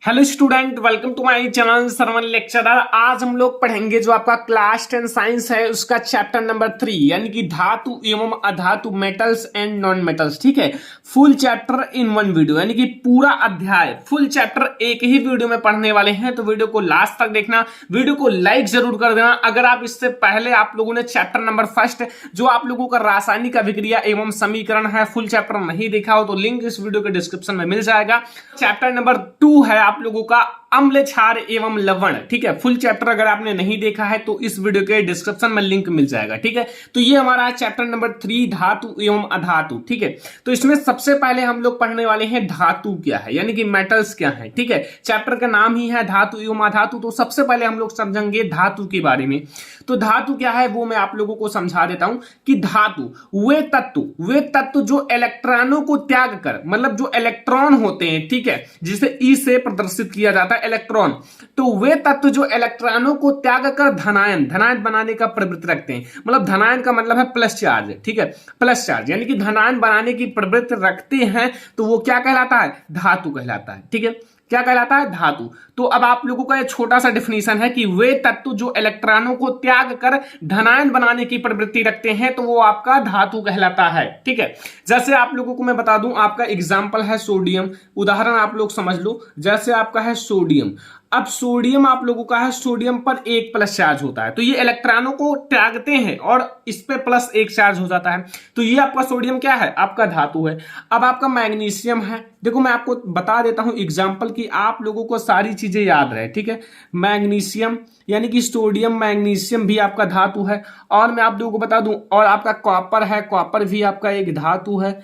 Hello student, welcome to my channel Sarvan lecturer. आज हम लोग पढ़ेंगे जो आपका क्लास 10 साइंस है उसका चैप्टर नंबर 3 यानी कि धातु एवं अधातु, मेटल्स एंड नॉन मेटल्स। ठीक है, full chapter in one video यानी कि पूरा अध्याय फुल चैप्टर एक ही वीडियो में पढ़ने वाले हैं। तो वीडियो को लास्ट तक देखना, वीडियो को लाइक जरूर कर देना। अगर आप इससे पहले आप लोगों ने चैप्टर नंबर फर्स्ट जो आप लोगों का रासायनिक अभिक्रिया एवं समीकरण है फुल चैप्टर नहीं देखा हो तो लिंक इस वीडियो के डिस्क्रिप्शन में मिल जाएगा। चैप्टर नंबर 2 है आप लोगों का अम्ल, क्षार एवं लवण। ठीक है, फुल चैप्टर अगर आपने नहीं देखा है तो इस वीडियो के डिस्क्रिप्शन में लिंक मिल जाएगा। ठीक है, तो ये हमारा चैप्टर नंबर 3 धातु एवं अधातु। ठीक है, तो इसमें सबसे पहले हम लोग पढ़ने वाले हैं धातु क्या है यानी कि मेटल्स क्या है। ठीक है, चैप्टर का नाम ही है धातु एवं अधातु, तो सबसे पहले हम लोग समझेंगे धातु के बारे में। तो धातु क्या है वो मैं आप लोगों को समझा देता हूं कि धातु वे तत्व जो इलेक्ट्रॉनों को त्याग कर, मतलब जो इलेक्ट्रॉन होते हैं, ठीक है, जिसे ई से प्रदर्शित किया जाता है इलेक्ट्रॉन, तो वे तत्व जो इलेक्ट्रॉनों को त्याग कर धनायन बनाने का प्रवृत्ति रखते हैं। मतलब धनायन का मतलब है प्लस चार्ज। ठीक है, प्लस चार्ज यानी कि धनायन बनाने की प्रवृत्ति रखते हैं तो वो क्या कहलाता है? धातु कहलाता है। ठीक है, क्या कहलाता है? धातु। तो अब आप लोगों का एक छोटा सा डिफिनीशन है कि वे तत्व जो इलेक्ट्रॉनों को त्याग कर धनायन बनाने की प्रवृत्ति रखते हैं तो वो आपका धातु कहलाता है। ठीक है, जैसे आप लोगों को मैं बता दूं, आपका एग्जांपल है सोडियम। उदाहरण आप लोग समझ लो, जैसे आपका है सोडियम। अब सोडियम आप लोगों का है, सोडियम पर एक प्लस चार्ज होता है तो ये इलेक्ट्रॉनों को त्यागते हैं और इस पे प्लस एक चार्ज हो जाता है, तो ये आपका सोडियम क्या है? आपका धातु है। अब आपका मैग्नीशियम है, देखो मैं आपको बता देता हूं एग्जांपल की आप लोगों को सारी चीजें याद रहे। ठीक है, मैग्नीशियम यानी कि सोडियम मैग्नीशियम भी आपका धातु है। और मैं आप लोगों को बता दूं, और आपका कॉपर है, कॉपर भी आपका एक धातु है।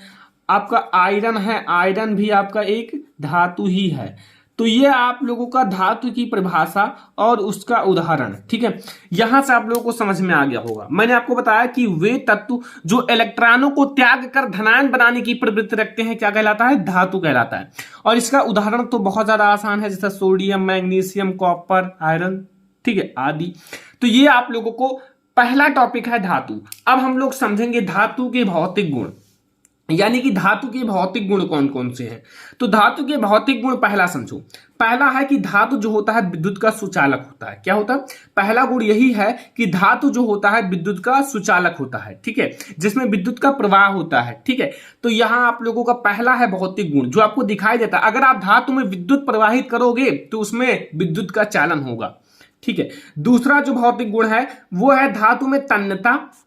आपका आयरन है, आयरन भी आपका एक धातु ही है। तो ये आप लोगों का धातु की परिभाषा और उसका उदाहरण। ठीक है, यहां से आप लोगों को समझ में आ गया होगा। मैंने आपको बताया कि वे तत्व जो इलेक्ट्रॉनों को त्याग कर धनायन बनाने की प्रवृत्ति रखते हैं क्या कहलाता है? धातु कहलाता है। और इसका उदाहरण तो बहुत ज्यादा आसान है, जैसे सोडियम, मैग्नीशियम, कॉपर, आयरन, ठीक है, आदि। तो ये आप लोगों को पहला टॉपिक है धातु। अब हम लोग समझेंगे धातु के भौतिक गुण, यानी कि धातु के भौतिक गुण कौन कौन से हैं। तो धातु के भौतिक गुण पहला समझो। पहला है कि धातु जो होता है विद्युत का सुचालक होता है। क्या होता है? पहला गुण यही है कि धातु जो होता है विद्युत का सुचालक होता है। ठीक है, जिसमें विद्युत का प्रवाह होता है। ठीक है, तो यहां आप लोगों का पहला है भौतिक गुण जो आपको दिखाई देता है। अगर आप धातु में विद्युत प्रवाहित करोगे तो उसमें विद्युत का चालन होगा। ठीक है, दूसरा जो भौतिक गुण है वो है धातु में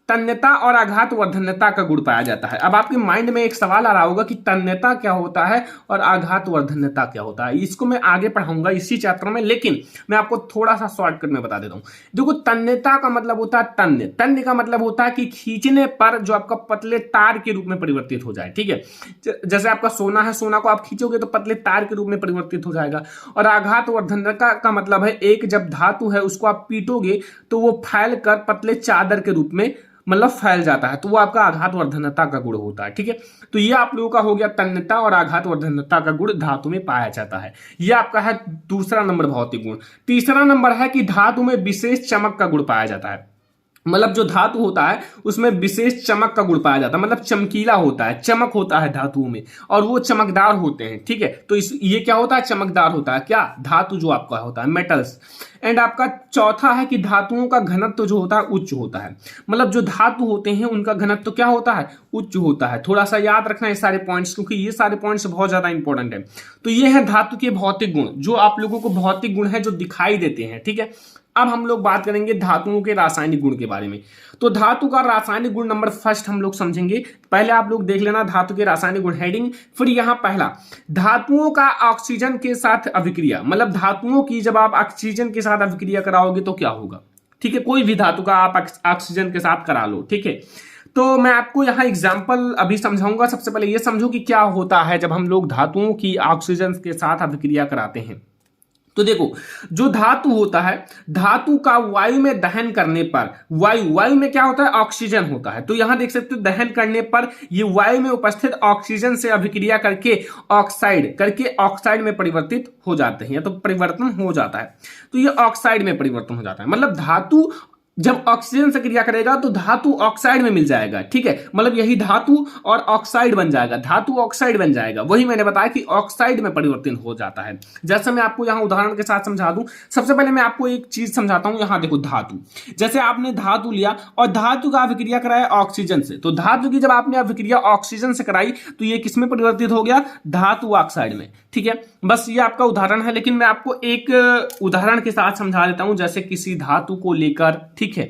तन्यता और आघात वर्धनता का गुण पाया जाता है। अब आपके माइंड में एक सवाल आ रहा होगा कि तन्यता क्या होता है और आघात वर्धनता क्या होता है। इसको मैं आगे पढ़ाऊंगा इसी चैप्टर में, लेकिन मैं आपको थोड़ा सा शॉर्टकट में बता देता हूं। देखो, तन्यता का मतलब होता है तन्य का मतलब होता है कि खींचने पर जो आपका पतले तार के रूप में परिवर्तित हो जाए। ठीक है, जैसे आपका सोना है, सोना को आप खींचोगे तो पतले तार के रूप में परिवर्तित हो जाएगा। और आघात वर्धनता का मतलब है एक जब धातु है उसको आप पीटोगे तो वो फैल कर पतले चादर के रूप में मतलब फैल जाता है, तो वो आपका आघात वर्धनता का गुण होता है। ठीक है, तो ये आप लोगों का हो गया तन्यता और आघात वर्धनता का गुण धातु में पाया जाता है। ये आपका है दूसरा नंबर भौतिक गुण। तीसरा नंबर है कि धातु में विशेष चमक का गुण पाया जाता है। मतलब जो धातु होता है उसमें विशेष चमक का गुण पाया जाता है, मतलब चमकीला होता है, चमक होता है धातुओं में और वो चमकदार होते हैं। ठीक है, तो ये क्या होता है? चमकदार होता है। क्या? धातु जो आपका होता है, मेटल्स। एंड आपका चौथा है कि धातुओं का घनत्व जो होता है उच्च होता है। मतलब जो धातु होते हैं उनका घनत्व क्या होता है? उच्च होता है। थोड़ा सा याद रखना ये सारे पॉइंट्स, क्योंकि ये सारे पॉइंट्स बहुत ज्यादा इंपॉर्टेंट है। तो ये है धातु के भौतिक गुण, जो आप लोगों को भौतिक गुण है जो दिखाई देते हैं। ठीक है, अब हम लोग बात करेंगे धातुओं के रासायनिक गुण के बारे में। तो धातु का रासायनिक गुण नंबर फर्स्ट हम लोग समझेंगे। पहले आप लोग देख लेना धातु के रासायनिक गुण हेडिंग। फिर यहां पहला, धातुओं का ऑक्सीजन के साथ अभिक्रिया, मतलब धातुओं की जब आप ऑक्सीजन के साथ अभिक्रिया कराओगे तो क्या होगा। ठीक है, कोई भी धातु का आप ऑक्सीजन के साथ करा लो। ठीक है, तो मैं आपको यहाँ एग्जाम्पल अभी समझाऊंगा। सबसे पहले ये समझो कि क्या होता है जब हम लोग धातुओं की ऑक्सीजन के साथ अभिक्रिया कराते हैं। तो देखो, जो धातु होता है, धातु का वायु में दहन करने पर वायु में क्या होता है? ऑक्सीजन होता है। तो यहां देख सकते हो दहन करने पर ये वायु में उपस्थित ऑक्सीजन से अभिक्रिया करके ऑक्साइड में परिवर्तित हो जाते हैं, या तो परिवर्तन हो जाता है। तो ये ऑक्साइड में परिवर्तन हो जाता है। मतलब धातु जब ऑक्सीजन से क्रिया करेगा तो धातु ऑक्साइड में मिल जाएगा, ठीक है, मतलब यही धातु और ऑक्साइड बन जाएगा, धातु ऑक्साइड बन जाएगा। वही मैंने बताया कि ऑक्साइड में परिवर्तन हो जाता है। जैसे मैं आपको यहां उदाहरण के साथ समझा दूं, सबसे पहले मैं आपको एक चीज समझाता हूं। यहां देखो धातु, जैसे आपने धातु लिया और धातु का अभिक्रिया कराया ऑक्सीजन से, तो धातु की जब आपने अभिक्रिया ऑक्सीजन से कराई तो ये किसमें परिवर्तित हो गया, धातु ऑक्साइड में, ठीक है। बस ये आपका उदाहरण है, लेकिन मैं आपको एक उदाहरण के साथ समझा देता हूं, जैसे किसी धातु को लेकर, ठीक है।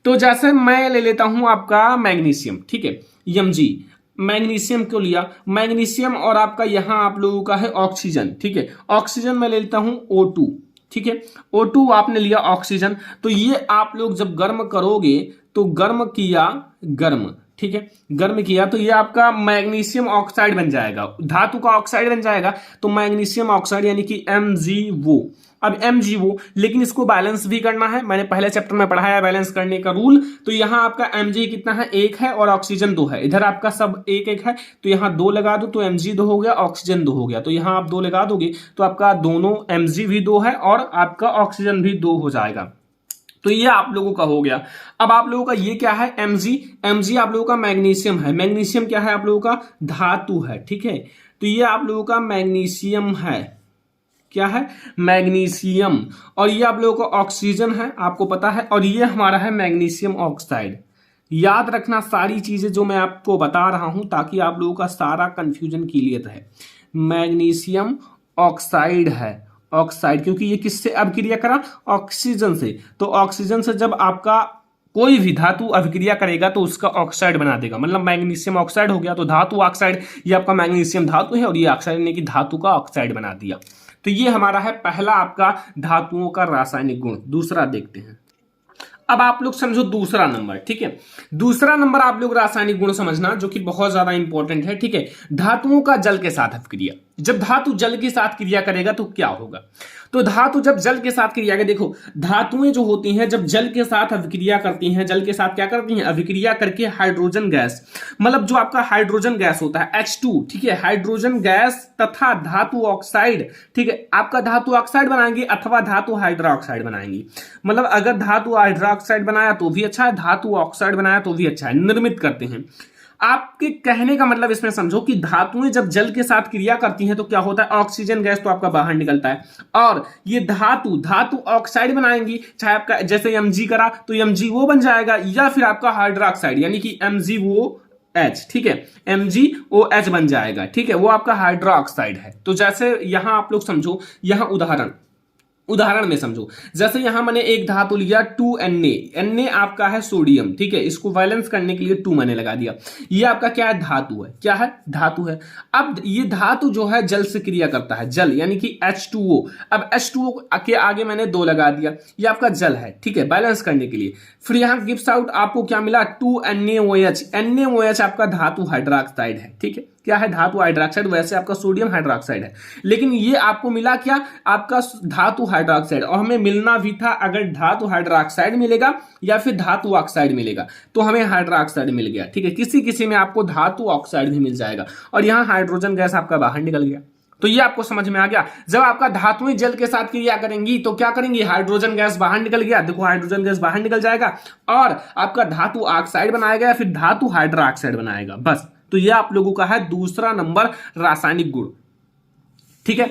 तो जैसे मैं ले लेता हूं आपका मैग्नीशियम, ठीक है, Mg, मैग्नीशियम को लिया, मैग्नीशियम और आपका यहां आप लोगों का है ऑक्सीजन, ठीक है, ऑक्सीजन मैं ले लेता हूं O2, ठीक है, O2 आपने लिया ऑक्सीजन, तो ये आप लोग जब गर्म करोगे तो गर्म किया, गर्म, ठीक है, गर्म किया तो ये आपका मैग्नीशियम ऑक्साइड बन जाएगा, धातु का ऑक्साइड बन जाएगा, तो मैग्नीशियम ऑक्साइड यानी कि MgO। अब MgO, लेकिन इसको बैलेंस भी करना है, मैंने पहले चैप्टर में पढ़ाया बैलेंस करने का रूल। तो यहां आपका Mg कितना है, 1 है और ऑक्सीजन 2 है, इधर आपका सब 1-1 है, तो यहां 2 लगा दो तो Mg 2 हो गया, ऑक्सीजन 2 हो गया, तो यहां आप 2 लगा दोगे तो आपका दोनों Mg भी 2 है और आपका ऑक्सीजन भी 2 हो जाएगा। तो ये आप लोगों का हो गया। अब आप लोगों का ये क्या है, Mg आप लोगों का मैग्नीशियम है, मैग्नीशियम क्या है आप लोगों का, धातु है, ठीक है। तो ये आप लोगों का मैग्नीशियम है, क्या है, मैग्नीशियम, और ये आप लोगों का ऑक्सीजन है, आपको पता है, और ये हमारा है मैग्नीशियम ऑक्साइड। याद रखना सारी चीजें जो मैं आपको बता रहा हूं, ताकि आप लोगों का सारा कंफ्यूजन क्लियर रहे। मैग्नीशियम ऑक्साइड है, ऑक्साइड, क्योंकि ये किससे अभिक्रिया करा, ऑक्सीजन से, तो ऑक्सीजन से जब आपका कोई भी धातु अभिक्रिया करेगा तो उसका ऑक्साइड बना देगा, मतलब मैग्नीशियम ऑक्साइड हो गया, तो धातु ऑक्साइड, ये आपका मैग्नीशियम धातु है और ये ऑक्साइड ने कि धातु का ऑक्साइड बना दिया। तो ये हमारा है पहला आपका धातुओं का रासायनिक गुण। दूसरा देखते हैं, अब आप लोग समझो दूसरा नंबर, ठीक है, दूसरा नंबर आप लोग रासायनिक गुण समझना, जो कि बहुत ज्यादा इंपॉर्टेंट है, ठीक है। धातुओं का जल के साथ अभिक्रिया, जब धातु जल के साथ क्रिया करेगा तो क्या होगा, तो धातु जब जल के साथ क्रिया करेगा, देखो धातुएं जो होती हैं जब जल के साथ अभिक्रिया करती हैं, जल के साथ क्या करती हैं, अभिक्रिया करके हाइड्रोजन गैस, मतलब जो आपका हाइड्रोजन गैस होता है H2, ठीक है, हाइड्रोजन गैस तथा धातु ऑक्साइड, ठीक है, आपका धातु ऑक्साइड बनाएंगे अथवा धातु हाइड्रोक्साइड बनाएंगे। मतलब अगर धातु हाइड्रोक्साइड बनाया तो भी अच्छा है, धातु ऑक्साइड बनाया तो भी अच्छा है, निर्मित करते हैं। आपके कहने का मतलब इसमें समझो कि धातुएं जब जल के साथ क्रिया करती हैं तो क्या होता है, ऑक्सीजन गैस तो आपका बाहर निकलता है, और ये धातु ऑक्साइड बनाएंगी, चाहे आपका जैसे Mg करा तो MgO बन जाएगा, या फिर आपका हाइड्रोक्साइड यानी कि MgOH, ठीक है, MgOH बन जाएगा, ठीक है, वो आपका हाइड्रोक्साइड है। तो जैसे यहां आप लोग समझो, यहां उदाहरण में समझो, जैसे यहां मैंने एक धातु लिया 2Na आपका है सोडियम, ठीक है, इसको वैलेंस करने के लिए 2 मैंने लगा दिया, ये आपका क्या है, धातु है, क्या है, धातु है। अब ये धातु जो है जल से क्रिया करता है, जल यानी कि H2O, अब H2O के आगे मैंने 2 लगा दिया, ये आपका जल है, ठीक है, बैलेंस करने के लिए। फिर यहां गिव्स आउट आपको क्या मिला, 2NaOH, NaOH आपका धातु हाइड्रोक्साइड है, ठीक है, क्या है, धातु हाइड्रोक्साइड, वैसे आपका सोडियम हाइड्रोक्साइड है, लेकिन ये आपको मिला क्या, आपका धातु हाइड्रोक्साइड, और हमें मिलना भी था, अगर धातु हाइड्रोक्साइड मिलेगा या फिर धातु ऑक्साइड मिलेगा तो हमें हाइड्रोक्साइड मिल गया, ठीक है, किसी किसी में आपको धातु ऑक्साइड भी मिल जाएगा, और यहां हाइड्रोजन गैस आपका बाहर निकल गया। तो ये आपको समझ में आ गया, जब आपका धातुएं जल के साथ क्रिया करेंगी तो क्या करेंगी, हाइड्रोजन गैस बाहर निकल गया, देखो हाइड्रोजन गैस बाहर निकल जाएगा और आपका धातु ऑक्साइड बनाएगा या फिर धातु हाइड्रोक्साइड बनाएगा, बस। तो ये आप लोगों का है दूसरा नंबर रासायनिक गुण, ठीक है।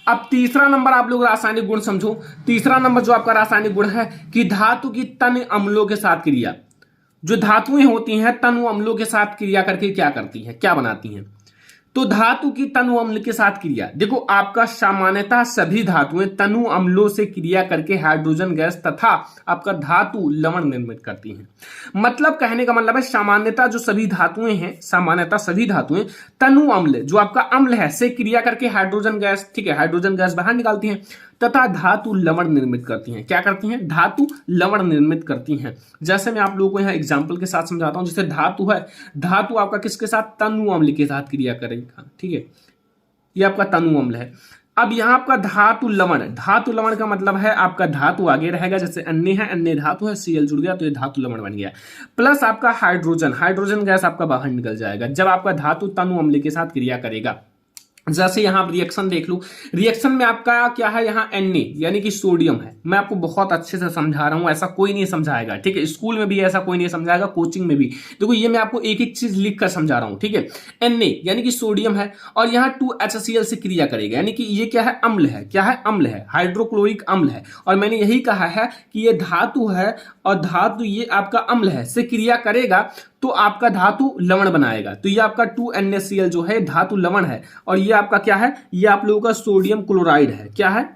अब तीसरा नंबर आप लोग रासायनिक गुण समझो, तीसरा नंबर जो आपका रासायनिक गुण है कि धातु की तन अम्लों के साथ क्रिया, जो धातुएं होती हैं तनु अम्लों के साथ क्रिया करके क्या करती हैं, क्या बनाती हैं, तो धातु की तनु अम्ल के साथ क्रिया, देखो आपका सामान्यतः सभी धातुएं तनु अम्लों से क्रिया करके हाइड्रोजन गैस तथा आपका धातु लवण निर्मित करती हैं। मतलब कहने का मतलब है सामान्यतः जो सभी धातुएं हैं, सामान्यतः सभी धातुएं तनु अम्ल जो आपका अम्ल है से क्रिया करके हाइड्रोजन गैस, ठीक है, हाइड्रोजन गैस बाहर निकालती हैं तथा धातु लवण निर्मित करती हैं। क्या करती हैं, धातु लवण निर्मित करती हैं। जैसे मैं आप लोगों को यहाँ एग्जांपल के साथ समझाता हूं, जैसे धातु है, धातु आपका किसके साथ, तनु अम्ल के साथ क्रिया करेगा, ठीक है, ये आपका तनु अम्ल है। अब यहाँ आपका धातु लवण का मतलब है आपका धातु आगे रहेगा, जैसे अन्य है, अन्य धातु है, Cl जुड़ गया तो ये धातु लवण बन गया, प्लस आपका हाइड्रोजन गैस आपका बाहर निकल जाएगा जब आपका धातु तनु अम्ल के साथ क्रिया करेगा। जैसे यहां आप रिएक्शन देख लो, रिएक्शन में आपका क्या है, यहाँ Na यानी कि सोडियम है। मैं आपको बहुत अच्छे से समझा रहा हूं, ऐसा कोई नहीं समझाएगा, ठीक है। स्कूल में भी ऐसा कोई नहीं समझाएगा, कोचिंग में भी। देखो ये मैं आपको एक एक चीज लिख कर समझा रहा हूं, ठीक है। Na यानी कि सोडियम है और यहाँ 2HCl से क्रिया करेगा, यानी कि ये क्या है, अम्ल है। क्या है, अम्ल है, हाइड्रोक्लोरिक अम्ल है। और मैंने यही कहा है कि ये धातु है और धातु ये आपका अम्ल है, से क्रिया करेगा तो आपका धातु लवण बनाएगा। तो ये आपका 2NaCl जो है धातु लवण है। और ये आपका क्या है, ये आप लोगों का सोडियम क्लोराइड है। क्या है,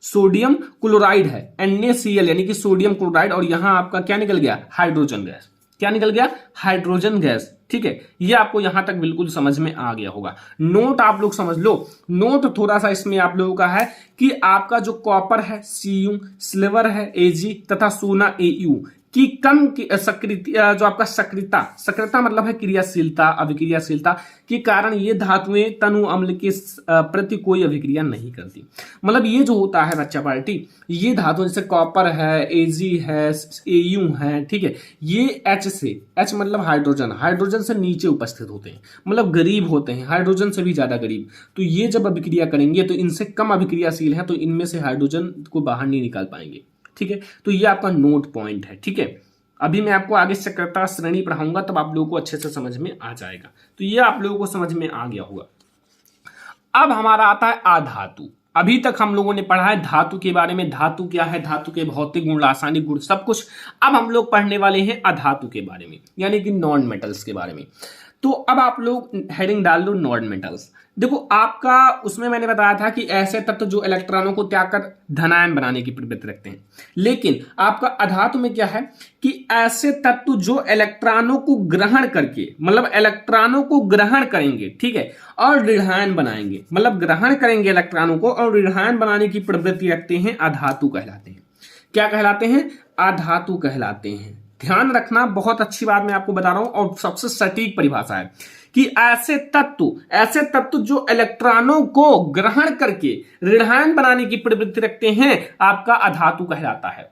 सोडियम क्लोराइड है, NaCl यानी कि सोडियम क्लोराइड। और यहां आपका क्या निकल गया, हाइड्रोजन गैस। क्या निकल गया, हाइड्रोजन गैस, ठीक है। ये आपको यहां तक बिल्कुल समझ में आ गया होगा। नोट आप लोग समझ लो, नोट थोड़ा सा इसमें आप लोगों का है कि आपका जो कॉपर है Cu, सिल्वर है Ag तथा सोना Au की कम जो आपका सक्रियता मतलब है क्रियाशीलता, अभिक्रियाशीलता के कारण ये धातुएं तनु अम्ल के प्रति कोई अभिक्रिया नहीं करती। मतलब ये जो होता है बच्चा पार्टी, ये धातु जैसे कॉपर है, Ag है, Au है, ठीक है, ये H मतलब हाइड्रोजन से नीचे उपस्थित होते हैं, मतलब गरीब होते हैं, हाइड्रोजन से भी ज्यादा गरीब। तो ये जब अभिक्रिया करेंगे तो इनसे कम अभिक्रियाशील है, तो इनमें से हाइड्रोजन को बाहर नहीं निकाल पाएंगे, ठीक है। तो ये आपका नोट पॉइंट है, ठीक है। अभी मैं आपको आगे सक्रियता श्रेणी पढ़ाऊंगा, तब आप लोगों को अच्छे से समझ में आ जाएगा। तो ये आप लोगों को समझ में आ गया होगा। अब हमारा आता है अधातु। अभी तक हम लोगों ने पढ़ा है धातु के बारे में, धातु क्या है, धातु के भौतिक गुण, रासायनिक गुण, सब कुछ। अब हम लोग पढ़ने वाले हैं अधातु के बारे में, यानी कि नॉन मेटल्स के बारे में। तो अब आप लोग हेडिंग डाल दो नॉन मेटल्स। देखो आपका उसमें मैंने बताया था कि ऐसे तत्व जो इलेक्ट्रॉनों को त्याग कर धनायन बनाने की प्रवृत्ति रखते हैं। लेकिन आपका अधातु में क्या है कि ऐसे तत्व जो इलेक्ट्रॉनों को ग्रहण करके, मतलब इलेक्ट्रॉनों को ग्रहण करेंगे, ठीक है, और ऋणायन बनाएंगे, मतलब ग्रहण करेंगे इलेक्ट्रॉनों को और ऋणायन बनाने की प्रवृत्ति रखते हैं, अधातु कहलाते हैं। क्या कहलाते हैं, अधातु कहलाते हैं। ध्यान रखना, बहुत अच्छी बात मैं आपको बता रहा हूं और सबसे सटीक परिभाषा है कि ऐसे तत्व जो इलेक्ट्रॉनों को ग्रहण करके ऋणायन बनाने की प्रवृत्ति रखते हैं, आपका अधातु कहलाता है।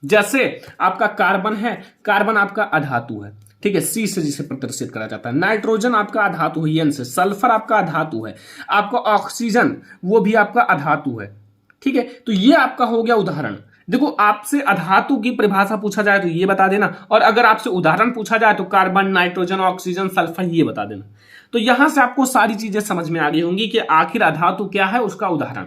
जैसे आपका कार्बन है, कार्बन आपका अधातु है, ठीक है, C से जिसे प्रदर्शित करा जाता है। नाइट्रोजन आपका अधातु है, N से। सल्फर आपका अधातु है। आपका ऑक्सीजन वो भी आपका अधातु है, ठीक है। तो ये आपका हो गया उदाहरण। देखो आपसे अधातु की परिभाषा पूछा जाए तो ये बता देना, और अगर आपसे उदाहरण पूछा जाए तो कार्बन, नाइट्रोजन, ऑक्सीजन, सल्फर ये बता देना। तो यहां से आपको सारी चीजें समझ में आ गई होंगी कि आखिर अधातु क्या है, उसका उदाहरण।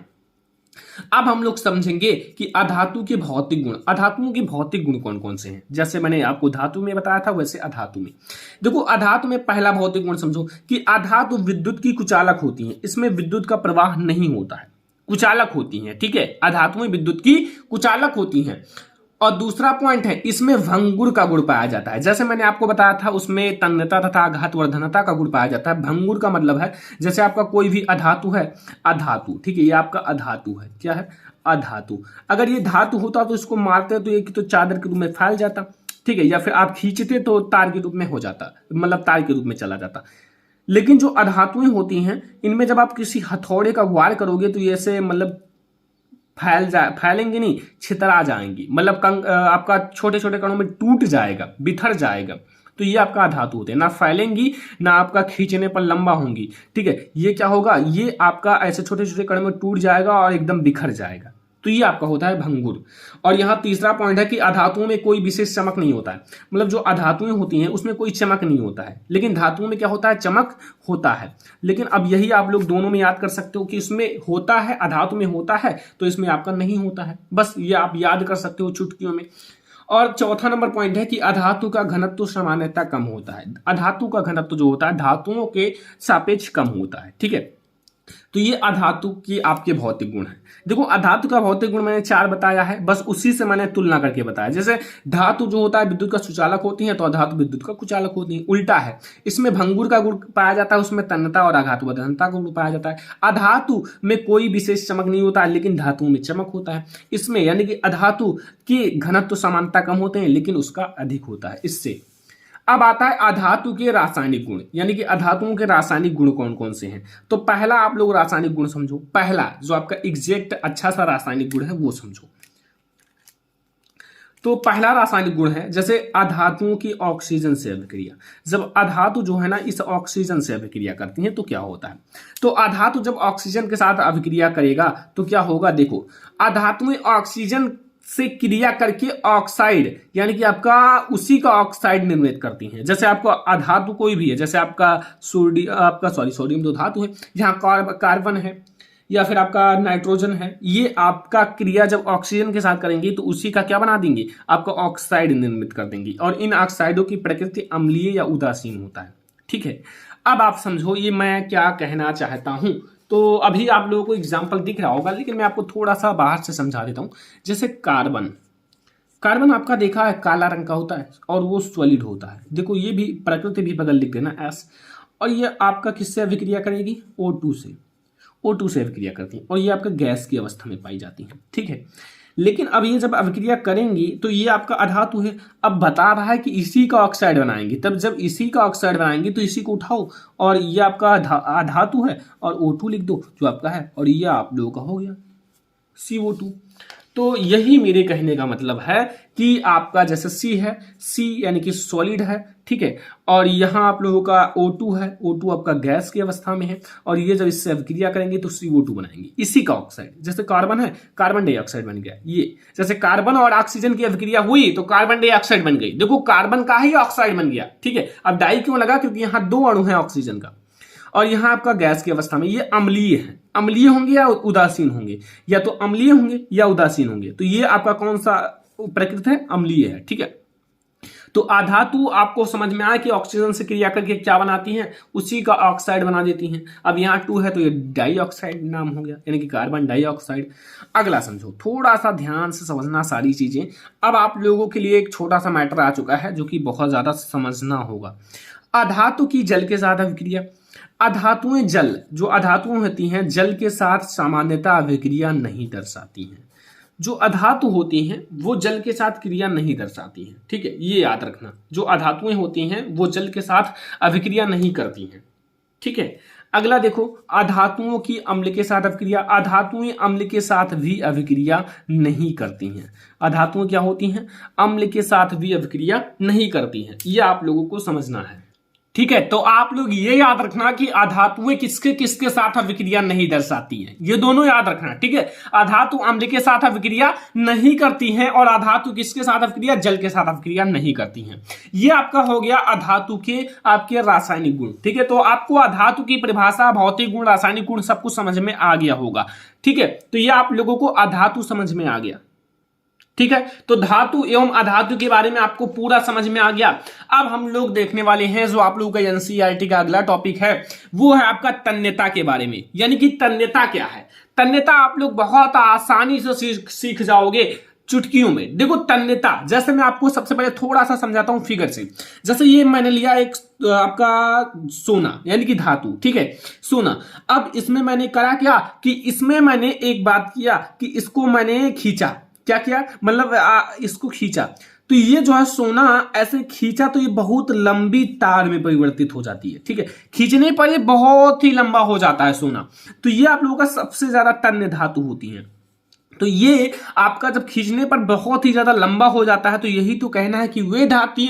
अब हम लोग समझेंगे कि अधातु के भौतिक गुण। अधातुओं के भौतिक गुण कौन कौन से हैं, जैसे मैंने आपको धातु में बताया था वैसे अधातु में। देखो अधातु में पहला भौतिक गुण समझो कि अधातु विद्युत की कुचालक होती है। इसमें विद्युत का प्रवाह नहीं होता है, कुचालक होती हैं, ठीक है। अधातुएं विद्युत की कुचालक होती हैं। और दूसरा पॉइंट है, इसमें भंगुर का गुण पाया जाता है। जैसे मैंने आपको बताया था उसमें तन्यता तथा आघातवर्धनता का गुण पाया जाता है। भंगुर का मतलब है जैसे आपका कोई भी अधातु है, अधातु, ठीक है, ये आपका अधातु है। क्या है, अधातु। अगर ये धातु होता तो इसको मारते तो एक तो चादर के रूप में फैल जाता, ठीक है, या फिर आप खींचते तो तार के रूप में हो जाता, मतलब तार के रूप में चला जाता। लेकिन जो अधातुएं होती हैं इनमें जब आप किसी हथौड़े का वार करोगे तो ये ऐसे मतलब फैलेंगे नहीं, छितरा जाएंगी, मतलब आपका छोटे छोटे कणों में टूट जाएगा, बिखर जाएगा। तो ये आपका अधातु होते हैं, ना फैलेंगी ना आपका खींचने पर लंबा होंगी, ठीक है। ये क्या होगा, ये आपका ऐसे छोटे छोटे कणों में टूट जाएगा और एकदम बिखर जाएगा। तो ये आपका होता है भंगुर। और यहाँ तीसरा पॉइंट है कि अधातुओं में कोई विशेष चमक नहीं होता है। मतलब जो अधातुएं होती हैं उसमें कोई चमक नहीं होता है, लेकिन धातुओं में क्या होता है, चमक होता है। लेकिन अब यही आप लोग दोनों में याद कर सकते हो कि इसमें होता है, अधातु में होता है, तो इसमें आपका नहीं होता है। बस ये आप याद कर सकते हो चुटकियों में। और चौथा नंबर पॉइंट है कि अधातु का घनत्व सामान्यतः कम होता है। अधातु का घनत्व जो होता है धातुओं के सापेक्ष कम होता है, ठीक है। तो ये अधातु की आपके भौतिक गुण है। देखो अधातु का भौतिक गुण मैंने 4 बताया है, बस उसी से मैंने तुलना करके बताया। जैसे धातु जो होता है विद्युत का सुचालक होती है, तो अधातु विद्युत का कुचालक होती है। उल्टा है, इसमें भंगुर का गुण पाया जाता है, उसमें तन्यता और आघातवर्धनता का गुण पाया जाता है। अधातु में कोई विशेष चमक नहीं होता है, लेकिन धातुओं में चमक होता है। इसमें यानी कि अधातु के घनत्व समानता कम होते हैं, लेकिन उसका अधिक होता है इससे। अब आता है अधातु के रासायनिक गुण, यानी कि अधातुओं के रासायनिक गुण कौन कौन से हैं। तो पहला आप लोग रासायनिक गुण समझो, पहला जो आपका एग्जैक्ट अच्छा सा रासायनिक गुण है वो समझो। तो पहला रासायनिक गुण है जैसे अधातुओं की ऑक्सीजन से अभिक्रिया। जब अधातु जो है ना इस ऑक्सीजन से अभिक्रिया करती हैं तो क्या होता है, तो अधातु जब ऑक्सीजन के साथ अभिक्रिया करेगा तो क्या होगा, देखो अधातुएं ऑक्सीजन से क्रिया करके ऑक्साइड यानी कि आपका उसी का ऑक्साइड निर्मित करती हैं। जैसे आपको अधातु कोई भी है, जैसे आपका सोडियम तो धातु है, यहाँ कार्बन है या फिर आपका नाइट्रोजन है, ये आपका क्रिया जब ऑक्सीजन के साथ करेंगे तो उसी का क्या बना देंगे, आपका ऑक्साइड निर्मित कर देंगे। और इन ऑक्साइडों की प्रकृति अम्लीय या उदासीन होता है। ठीक है, अब आप समझो ये मैं क्या कहना चाहता हूं। तो अभी आप लोगों को एग्जाम्पल दिख रहा होगा, लेकिन मैं आपको थोड़ा सा बाहर से समझा देता हूं। जैसे कार्बन आपका देखा है काला रंग का होता है और वो सॉलिड होता है। देखो ये भी प्रकृति भी बगल लिख देना एस, और ये आपका किससे अभिक्रिया करेगी, O2 से अभिक्रिया करती है, और ये आपका गैस की अवस्था में पाई जाती है। ठीक है, लेकिन अब ये जब अभिक्रिया करेंगी तो ये आपका अधातु है। अब बता रहा है कि इसी का ऑक्साइड बनाएंगे, तब जब इसी का ऑक्साइड बनाएंगे तो इसी को उठाओ और ये आपका अधातु है और O2 लिख दो जो आपका है, और ये आप लोगों का हो गया CO2। तो यही मेरे कहने का मतलब है कि आपका जैसे C है, C यानी कि सॉलिड है, ठीक है, और यहाँ आप लोगों का O2 है, O2 आपका गैस की अवस्था में है, और ये जब इससे अभिक्रिया करेंगे तो CO2 बनाएंगे इसी का ऑक्साइड। जैसे कार्बन है, कार्बन डाइऑक्साइड बन गया। ये जैसे कार्बन और ऑक्सीजन की अभिक्रिया हुई तो कार्बन डाइऑक्साइड बन गई। देखो कार्बन का ही ऑक्साइड बन गया। ठीक है, अब डाई क्यों लगा, क्योंकि यहाँ दो अणु है ऑक्सीजन का, और यहाँ आपका गैस की अवस्था में। ये अम्लीय है, अम्लीय होंगे या उदासीन होंगे, या तो अम्लीय होंगे या उदासीन होंगे। तो ये आपका कौन सा प्रकृति है, अम्लीय है। ठीक है, तो अधातु आपको समझ में आया कि ऑक्सीजन से क्रिया करके क्या बनाती हैं, उसी का ऑक्साइड बना देती हैं। अब यहाँ 2 है तो ये डाइऑक्साइड नाम हो गया, यानी कि कार्बन डाइऑक्साइड। अगला समझो, थोड़ा सा ध्यान से समझना सारी चीजें। अब आप लोगों के लिए एक छोटा सा मैटर आ चुका है जो कि बहुत ज्यादा समझना होगा। अधातु की जल के साथ अभिक्रिया। अधातुएं जल, जो अधातुएं होती हैं जल के साथ सामान्यतः अभिक्रिया नहीं दर्शाती हैं। जो अधातु होती हैं वो जल के साथ क्रिया नहीं दर्शाती हैं। ठीक है, ये याद रखना, जो अधातुएं होती हैं वो जल के साथ अभिक्रिया नहीं करती हैं। ठीक है, अगला देखो, अधातुओं की अम्ल के साथ अभिक्रिया। अधातुएं अम्ल के साथ भी अभिक्रिया नहीं करती हैं। अधातुएं क्या होती हैं, अम्ल के साथ भी अभिक्रिया नहीं करती हैं। ये आप लोगों को समझना है। ठीक है, तो आप लोग ये याद रखना कि अधातुएं किसके किसके साथ अभिक्रिया नहीं दर्शाती हैं, ये दोनों याद रखना। ठीक है, अधातु अम्ल के साथ अभिक्रिया नहीं करती हैं और अधातु किसके साथ अभिक्रिया, जल के साथ अभिक्रिया नहीं करती हैं। ये आपका हो गया अधातु के आपके रासायनिक गुण। ठीक है, तो आपको अधातु की परिभाषा, भौतिक गुण, रासायनिक गुण सब कुछ समझ में आ गया होगा। ठीक है, तो ये आप लोगों को अधातु समझ में आ गया। ठीक है, तो धातु एवं अधातु के बारे में आपको पूरा समझ में आ गया। अब हम लोग देखने वाले हैं जो आप लोगों का एनसीईआरटी का अगला टॉपिक है, वो है आपका तन्यता के बारे में। यानी कि तन्यता क्या है, तन्यता आप लोग बहुत आसानी से सीख जाओगे चुटकियों में। देखो तन्यता, जैसे मैं आपको सबसे पहले थोड़ा सा समझाता हूं फिगर से। जैसे ये मैंने लिया एक आपका सोना यानी कि धातु, ठीक है, सोना। अब इसमें मैंने करा क्या कि इसमें मैंने एक बात किया कि इसको मैंने खींचा। क्या किया, मतलब इसको खींचा, तो ये जो है सोना ऐसे खींचा तो ये बहुत लंबी तार में परिवर्तित हो जाती है। ठीक है, खींचने पर ये बहुत ही लंबा हो जाता है सोना। तो ये आप लोगों का सबसे ज्यादा तन्य धातु होती है। तो ये आपका जब खींचने पर बहुत ही ज्यादा लंबा हो जाता है, तो यही तो कहना है कि वे धातु,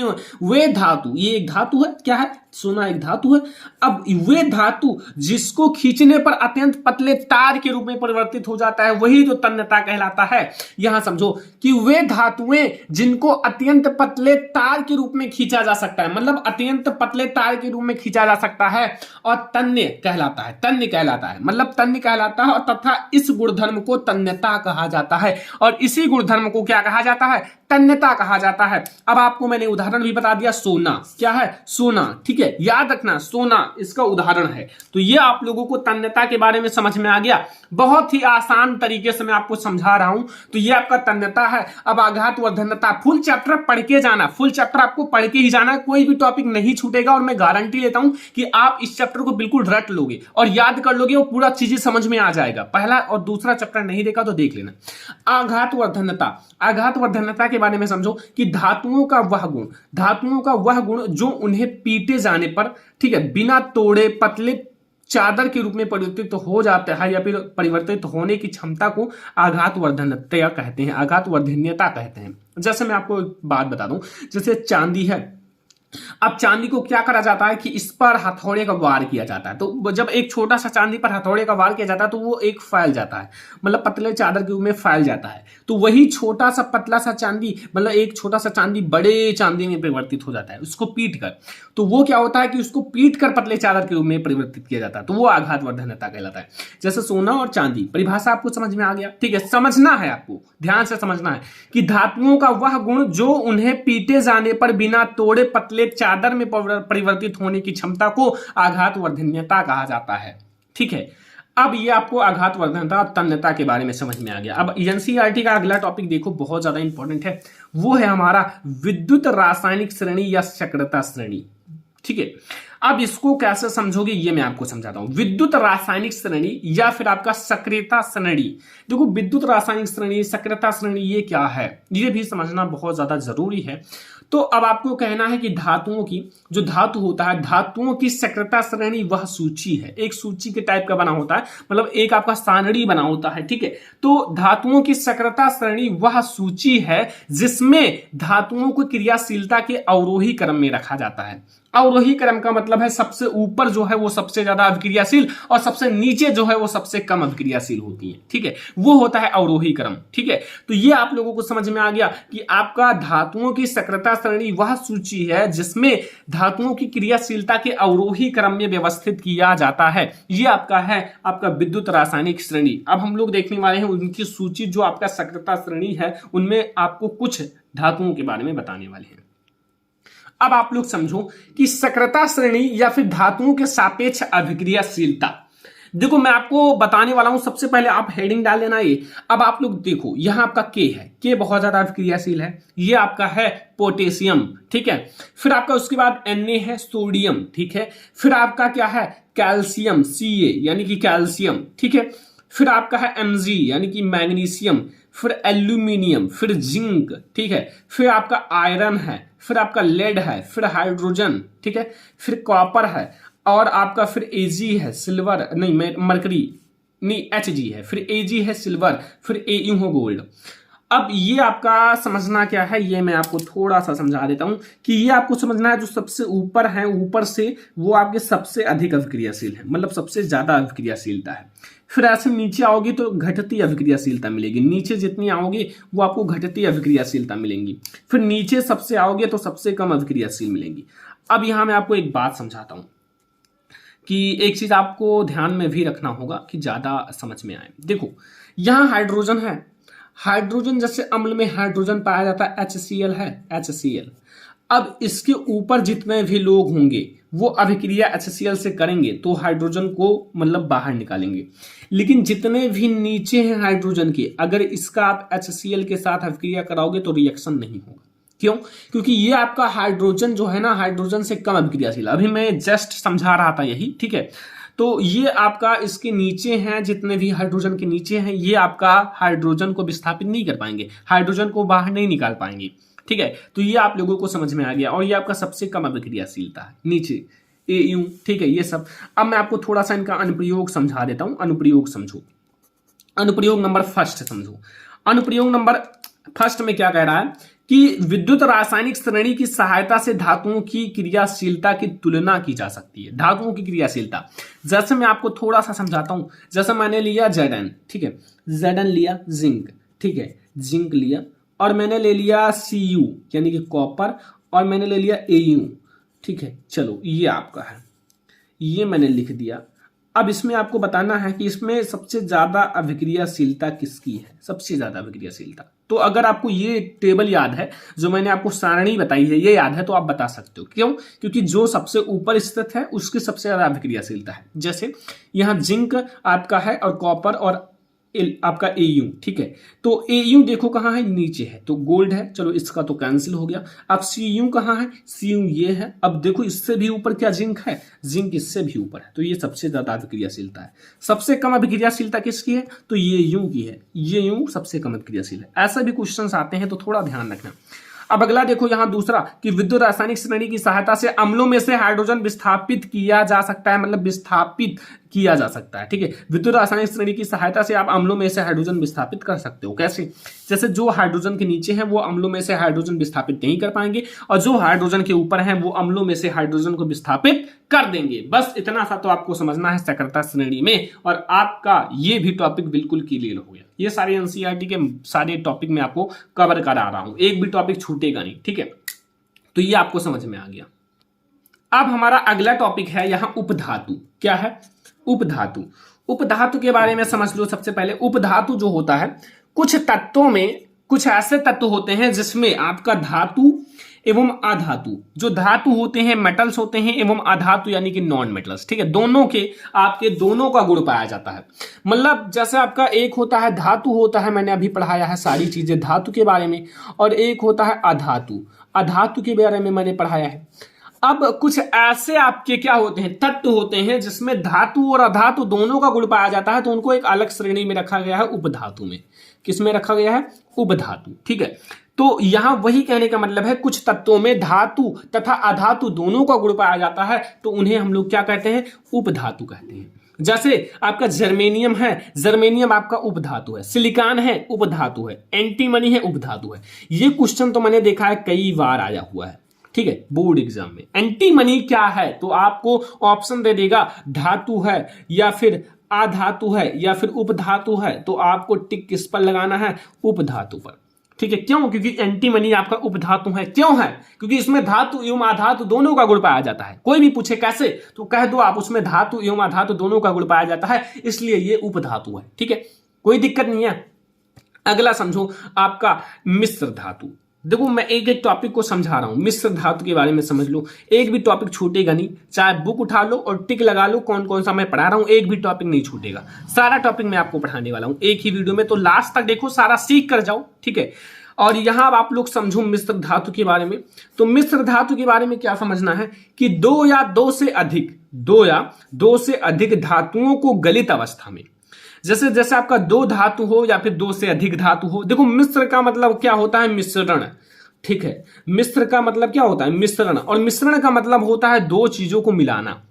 ये एक धातु है, क्या है, सोना एक धातु है। अब वे धातु जिसको खींचने पर अत्यंत पतले तार के रूप में परिवर्तित हो जाता है, वही तो तन्यता कहलाता है। यहां समझो कि वे धातुएं जिनको अत्यंत पतले तार के रूप में खींचा जा सकता है, मतलब अत्यंत पतले तार के रूप में खींचा जा सकता है, और तन्य कहलाता है, मतलब तन्य कहलाता है, और तथा इस गुणधर्म को तन्यता कहा जाता है। और इसी गुणधर्म को क्या कहा जाता है, तन्यता कहा जाता है। अब आपको मैंने उदाहरण भी बता दिया, सोना क्या है, सोना। ठीक है, याद रखना सोना इसका उदाहरण है। तो ये आप लोगों को तन्यता के बारे में समझ में आ गया। बहुत ही आसान तरीके से मैं आपको समझा रहा हूं। तो ये आपका तन्यता है। अब आघात वर्धनता, फुल चैप्टर पढ़ के जाना, फुल चैप्टर आपको पढ़ के ही जाना, कोई भी टॉपिक नहीं छूटेगा। और मैं गारंटी लेता हूं कि आप इस चैप्टर को बिल्कुल रट लोगे और याद कर लोगे, वो पूरा चीजें समझ में आ जाएगा। पहला और दूसरा चैप्टर नहीं देखा तो देख लेना। आघात वर्धनता के बारे में समझो कि धातुओं का वह गुण जो उन्हें पीटे जाने पर, ठीक है, बिना तोड़े पतले चादर के रूप में परिवर्तित हो जाता है या फिर परिवर्तित होने की क्षमता को आघातवर्धनता कहते हैं, आघातवर्धनीयता कहते हैं। जैसे मैं आपको एक बात बता दूं, जैसे चांदी है, अब चांदी को क्या करा जाता है कि इस पर हथौड़े का वार किया जाता है, तो जब एक छोटा सा चांदी पर हथौड़े का वार किया जाता है तो वो एक फैल जाता है, मतलब पतले चादर के रूप में फैल जाता है। तो वही छोटा सा पतला सा चांदी, मतलब एक छोटा सा चांदी बड़े चांदी में परिवर्तित हो जाता है उसको पीट कर। तो वो क्या होता है कि उसको पीट कर पतले चादर के रूप में परिवर्तित किया जाता है, तो वो आघातवर्धनता कहलाता है। जैसे सोना और चांदी, परिभाषा आपको समझ में आ गया, ठीक है। समझना है, आपको ध्यान से समझना है कि धातुओं का वह गुण जो उन्हें पीटे जाने पर बिना तोड़े पतले चादर में परिवर्तित होने की क्षमता को आघातवर्धनीयता कहा जाता है, ठीक है। अब ये आपको आघातवर्धनता और तन्यता के बारे में समझ में आ गया। अब एनसीईआरटी का अगला टॉपिक देखो, बहुत ज्यादा इंपॉर्टेंट है, वो है हमारा विद्युत रासायनिक श्रेणी या सक्रियता श्रेणी, ठीक है। अब इसको कैसे समझोगे ये मैं आपको समझाता हूं। विद्युत रासायनिक श्रेणी या फिर आपका सक्रियता श्रेणी। देखो विद्युत रासायनिक श्रेणी, सक्रियता श्रेणी ये क्या है, ये भी समझना बहुत ज्यादा जरूरी है। तो अब आपको कहना है कि धातुओं की, जो धातु होता है, धातुओं की सक्रियता श्रेणी वह सूची है, एक सूची के टाइप का बना होता है, मतलब एक आपका सारणी बना होता है, ठीक है। तो धातुओं की सक्रियता श्रेणी वह सूची है जिसमें धातुओं को क्रियाशीलता के अवरोही क्रम में रखा जाता है। अवरोही क्रम का मतलब है सबसे ऊपर जो है वो सबसे ज्यादा अभिक्रियाशील और सबसे नीचे जो है वो सबसे कम अभिक्रियाशील होती है, ठीक है। वो होता है अवरोही क्रम, ठीक है। तो ये आप लोगों को समझ में आ गया कि आपका धातुओं की सक्रियता श्रेणी वह सूची है जिसमें धातुओं की क्रियाशीलता के अवरोही क्रम में व्यवस्थित किया जाता है। ये आपका है आपका विद्युत रासायनिक श्रेणी। अब हम लोग देखने वाले हैं उनकी सूची, जो आपका सक्रियता श्रेणी है उनमें आपको कुछ धातुओं के बारे में बताने वाले हैं। अब आप लोग समझो कि सक्रियता श्रेणी या फिर धातुओं के सापेक्ष अभिक्रियाशीलता। देखो मैं आपको बताने वाला हूं, सबसे पहले आप हेडिंग डाल लेना ये। अब आप लोग देखो यहां आपका के है, के बहुत ज्यादा अभिक्रियाशील है, ये आपका है पोटेशियम, ठीक है। फिर आपका उसके बाद Na है सोडियम, ठीक है। फिर आपका क्या है कैल्शियम, Ca यानी कि कैल्शियम, ठीक है। फिर आपका है Mg यानी कि मैग्नीशियम, फिर एल्यूमिनियम, फिर जिंक, ठीक है। फिर आपका आयरन है, फिर आपका लेड है, फिर हाइड्रोजन, ठीक है। फिर कॉपर है और आपका फिर Ag है सिल्वर, नहीं मरकरी नहीं Hg है, फिर Ag है सिल्वर, फिर Au है गोल्ड। अब ये आपका समझना क्या है, ये मैं आपको थोड़ा सा समझा देता हूं कि ये आपको समझना है जो सबसे ऊपर है, ऊपर से वो आपके सबसे अधिक अभिक्रियाशील है, मतलब सबसे ज्यादा अभिक्रियाशीलता है। फिर ऐसे नीचे आओगे तो घटती अभिक्रियाशीलता मिलेगी, नीचे जितनी आओगे वो आपको घटती अभिक्रियाशीलता मिलेंगी। फिर नीचे सबसे आओगे तो सबसे कम अभिक्रियाशील मिलेंगी। अब यहां मैं आपको एक बात समझाता हूं कि एक चीज आपको ध्यान में भी रखना होगा कि ज्यादा समझ में आए। देखो यहां हाइड्रोजन है, हाइड्रोजन जैसे अम्ल में हाइड्रोजन पाया जाता है, HCl है, HCl। अब इसके ऊपर जितने भी लोग होंगे वो अभिक्रिया HCl से करेंगे तो हाइड्रोजन को मतलब बाहर निकालेंगे, लेकिन जितने भी नीचे हैं हाइड्रोजन के, अगर इसका आप HCl के साथ अभिक्रिया कराओगे तो रिएक्शन नहीं होगा। क्यों? क्योंकि ये आपका हाइड्रोजन जो है ना, हाइड्रोजन से कम अभिक्रियाशील। अभी मैं जस्ट समझा रहा था यही, ठीक है। तो ये आपका इसके नीचे हैं, जितने भी हाइड्रोजन के नीचे हैं, ये आपका हाइड्रोजन को विस्थापित नहीं कर पाएंगे, हाइड्रोजन को बाहर नहीं निकाल पाएंगे, ठीक है। तो ये आप लोगों को समझ में आ गया। और ये आपका सबसे कम अभिक्रियाशीलता है नीचे Au, ठीक है। ये सब अब मैं आपको थोड़ा सा इनका अनुप्रयोग समझा देता हूं। अनुप्रयोग समझो, अनुप्रयोग नंबर फर्स्ट समझो। अनुप्रयोग नंबर फर्स्ट में क्या कह रहा है कि विद्युत रासायनिक श्रेणी की सहायता से धातुओं की क्रियाशीलता की तुलना की जा सकती है। धातुओं की क्रियाशीलता जैसे मैं आपको थोड़ा सा समझाता हूं। जैसे मैंने लिया Zn, ठीक है, Zn लिया, जिंक, ठीक है, जिंक लिया, और मैंने ले लिया Cu यानी कि कॉपर, और मैंने ले लिया Au, ठीक है। चलो ये आपका है, ये मैंने लिख दिया। अब इसमें आपको बताना है कि इसमें सबसे ज्यादा अभिक्रियाशीलता किसकी है, सबसे ज्यादा अभिक्रियाशीलता। तो अगर आपको ये टेबल याद है, जो मैंने आपको सारणी बताई है, ये याद है, तो आप बता सकते हो। क्यों? क्योंकि जो सबसे ऊपर स्थित है उसकी सबसे ज्यादा अभिक्रियाशीलता है। जैसे यहाँ जिंक आपका है और कॉपर और आपका Au, ठीक है। तो Au देखो कहाँ है, नीचे है, तो गोल्ड है, चलो इसका तो कैंसिल हो गया। अब Cu कहाँ है, Cu ये है। अब देखो इससे भी ऊपर क्या जिंक है, जिंक इससे भी ऊपर है, तो ये सबसे ज्यादा अभिक्रियाशीलता है। सबसे कम अभिक्रियाशीलता किसकी है, तो ये U की है, ये U सबसे कम अभिक्रियाशील है। ऐसा भी क्वेश्चन आते हैं तो थोड़ा ध्यान रखना। अब अगला देखो यहां दूसरा कि विद्युत रासायनिक श्रेणी की सहायता से अम्लों में से हाइड्रोजन विस्थापित किया जा सकता है, मतलब विस्थापित किया जा सकता है। ठीक है, विद्युत रासायनिक श्रेणी की सहायता से आप अम्लों में से हाइड्रोजन विस्थापित कर सकते हो। कैसे? जैसे जो हाइड्रोजन के नीचे हैं वो अम्लों में से हाइड्रोजन विस्थापित नहीं कर पाएंगे, और जो हाइड्रोजन के ऊपर हैं वो अम्लों में से हाइड्रोजन को विस्थापित कर देंगे। बस इतना सा तो आपको समझना है सक्रियता श्रेणी में, और आपका ये भी टॉपिक बिल्कुल क्लियर हो गया। ये सारे एनसीईआरटी के सारे टॉपिक में आपको कवर करा रहा हूं, एक भी टॉपिक छूटेगा नहीं। ठीक है, तो ये आपको समझ में आ गया। अब हमारा अगला टॉपिक है यहां उपधातु। क्या है? उपधातु। उपधातु के बारे में समझ लो। सबसे पहले उपधातु जो होता है, कुछ तत्वों में कुछ ऐसे तत्व होते हैं जिसमें आपका धातु एवं अधातु, जो धातु होते हैं मेटल्स होते हैं, एवं अधातु यानी कि नॉन मेटल्स। ठीक है, दोनों के आपके दोनों का गुण पाया जाता है। मतलब जैसे आपका एक होता है धातु होता है, मैंने अभी पढ़ाया है सारी चीजें धातु के बारे में, और एक होता है अधातु, अधातु के बारे में मैंने पढ़ाया है। अब कुछ ऐसे आपके क्या होते हैं, तत्व होते हैं जिसमें धातु और अधातु दोनों का गुण पाया जाता है, तो उनको एक अलग श्रेणी में रखा गया है, उपधातु में। किसमें रखा गया है? उपधातु। ठीक है, तो यहां वही कहने का मतलब है कुछ तत्वों में धातु तथा अधातु दोनों का गुण पाया जाता है, तो उन्हें हम लोग क्या कहते हैं? उपधातु कहते हैं। जैसे आपका जर्मेनियम है, जर्मेनियम आपका उपधातु है। सिलिकॉन है, उपधातु है। एंटीमनी है, उपधातु है। ये क्वेश्चन तो मैंने देखा है कई बार आया हुआ है। ठीक है, बोर्ड एग्जाम में एंटीमनी क्या है, तो आपको ऑप्शन दे देगा धातु है या फिर अधातु है या फिर उपधातु है, तो आपको टिक किस पर लगाना है? उपधातु पर। ठीक है, क्यों? क्योंकि एंटीमनी आपका उपधातु है। क्यों है? क्योंकि इसमें धातु एवं अधातु दोनों का गुण पाया जाता है। कोई भी पूछे कैसे, तो कह दो आप उसमें धातु एवं अधातु दोनों का गुण पाया जाता है, इसलिए ये उपधातु है। ठीक है, कोई दिक्कत नहीं है। अगला समझो आपका मिश्र धातु। देखो मैं एक एक टॉपिक को समझा रहा हूं, मिश्र धातु के बारे में समझ लो, एक भी टॉपिक छूटेगा नहीं। चाहे बुक उठा लो और टिक लगा लो कौन कौन सा मैं पढ़ा रहा हूं, एक भी टॉपिक नहीं छूटेगा। सारा टॉपिक मैं आपको पढ़ाने वाला हूं एक ही वीडियो में, तो लास्ट तक देखो, सारा सीख कर जाओ। ठीक है, और यहां आप लोग समझो मिश्र धातु के बारे में। तो मिश्र धातु के बारे में क्या समझना है कि दो या दो से अधिक धातुओं को गलित अवस्था में, जैसे जैसे आपका दो धातु हो या फिर दो से अधिक धातु हो। देखो मिश्र का मतलब क्या होता है? मिश्रण। ठीक है, मिश्र का मतलब क्या होता है? मिश्रण। और मिश्रण का मतलब होता है दो चीजों को मिलाना।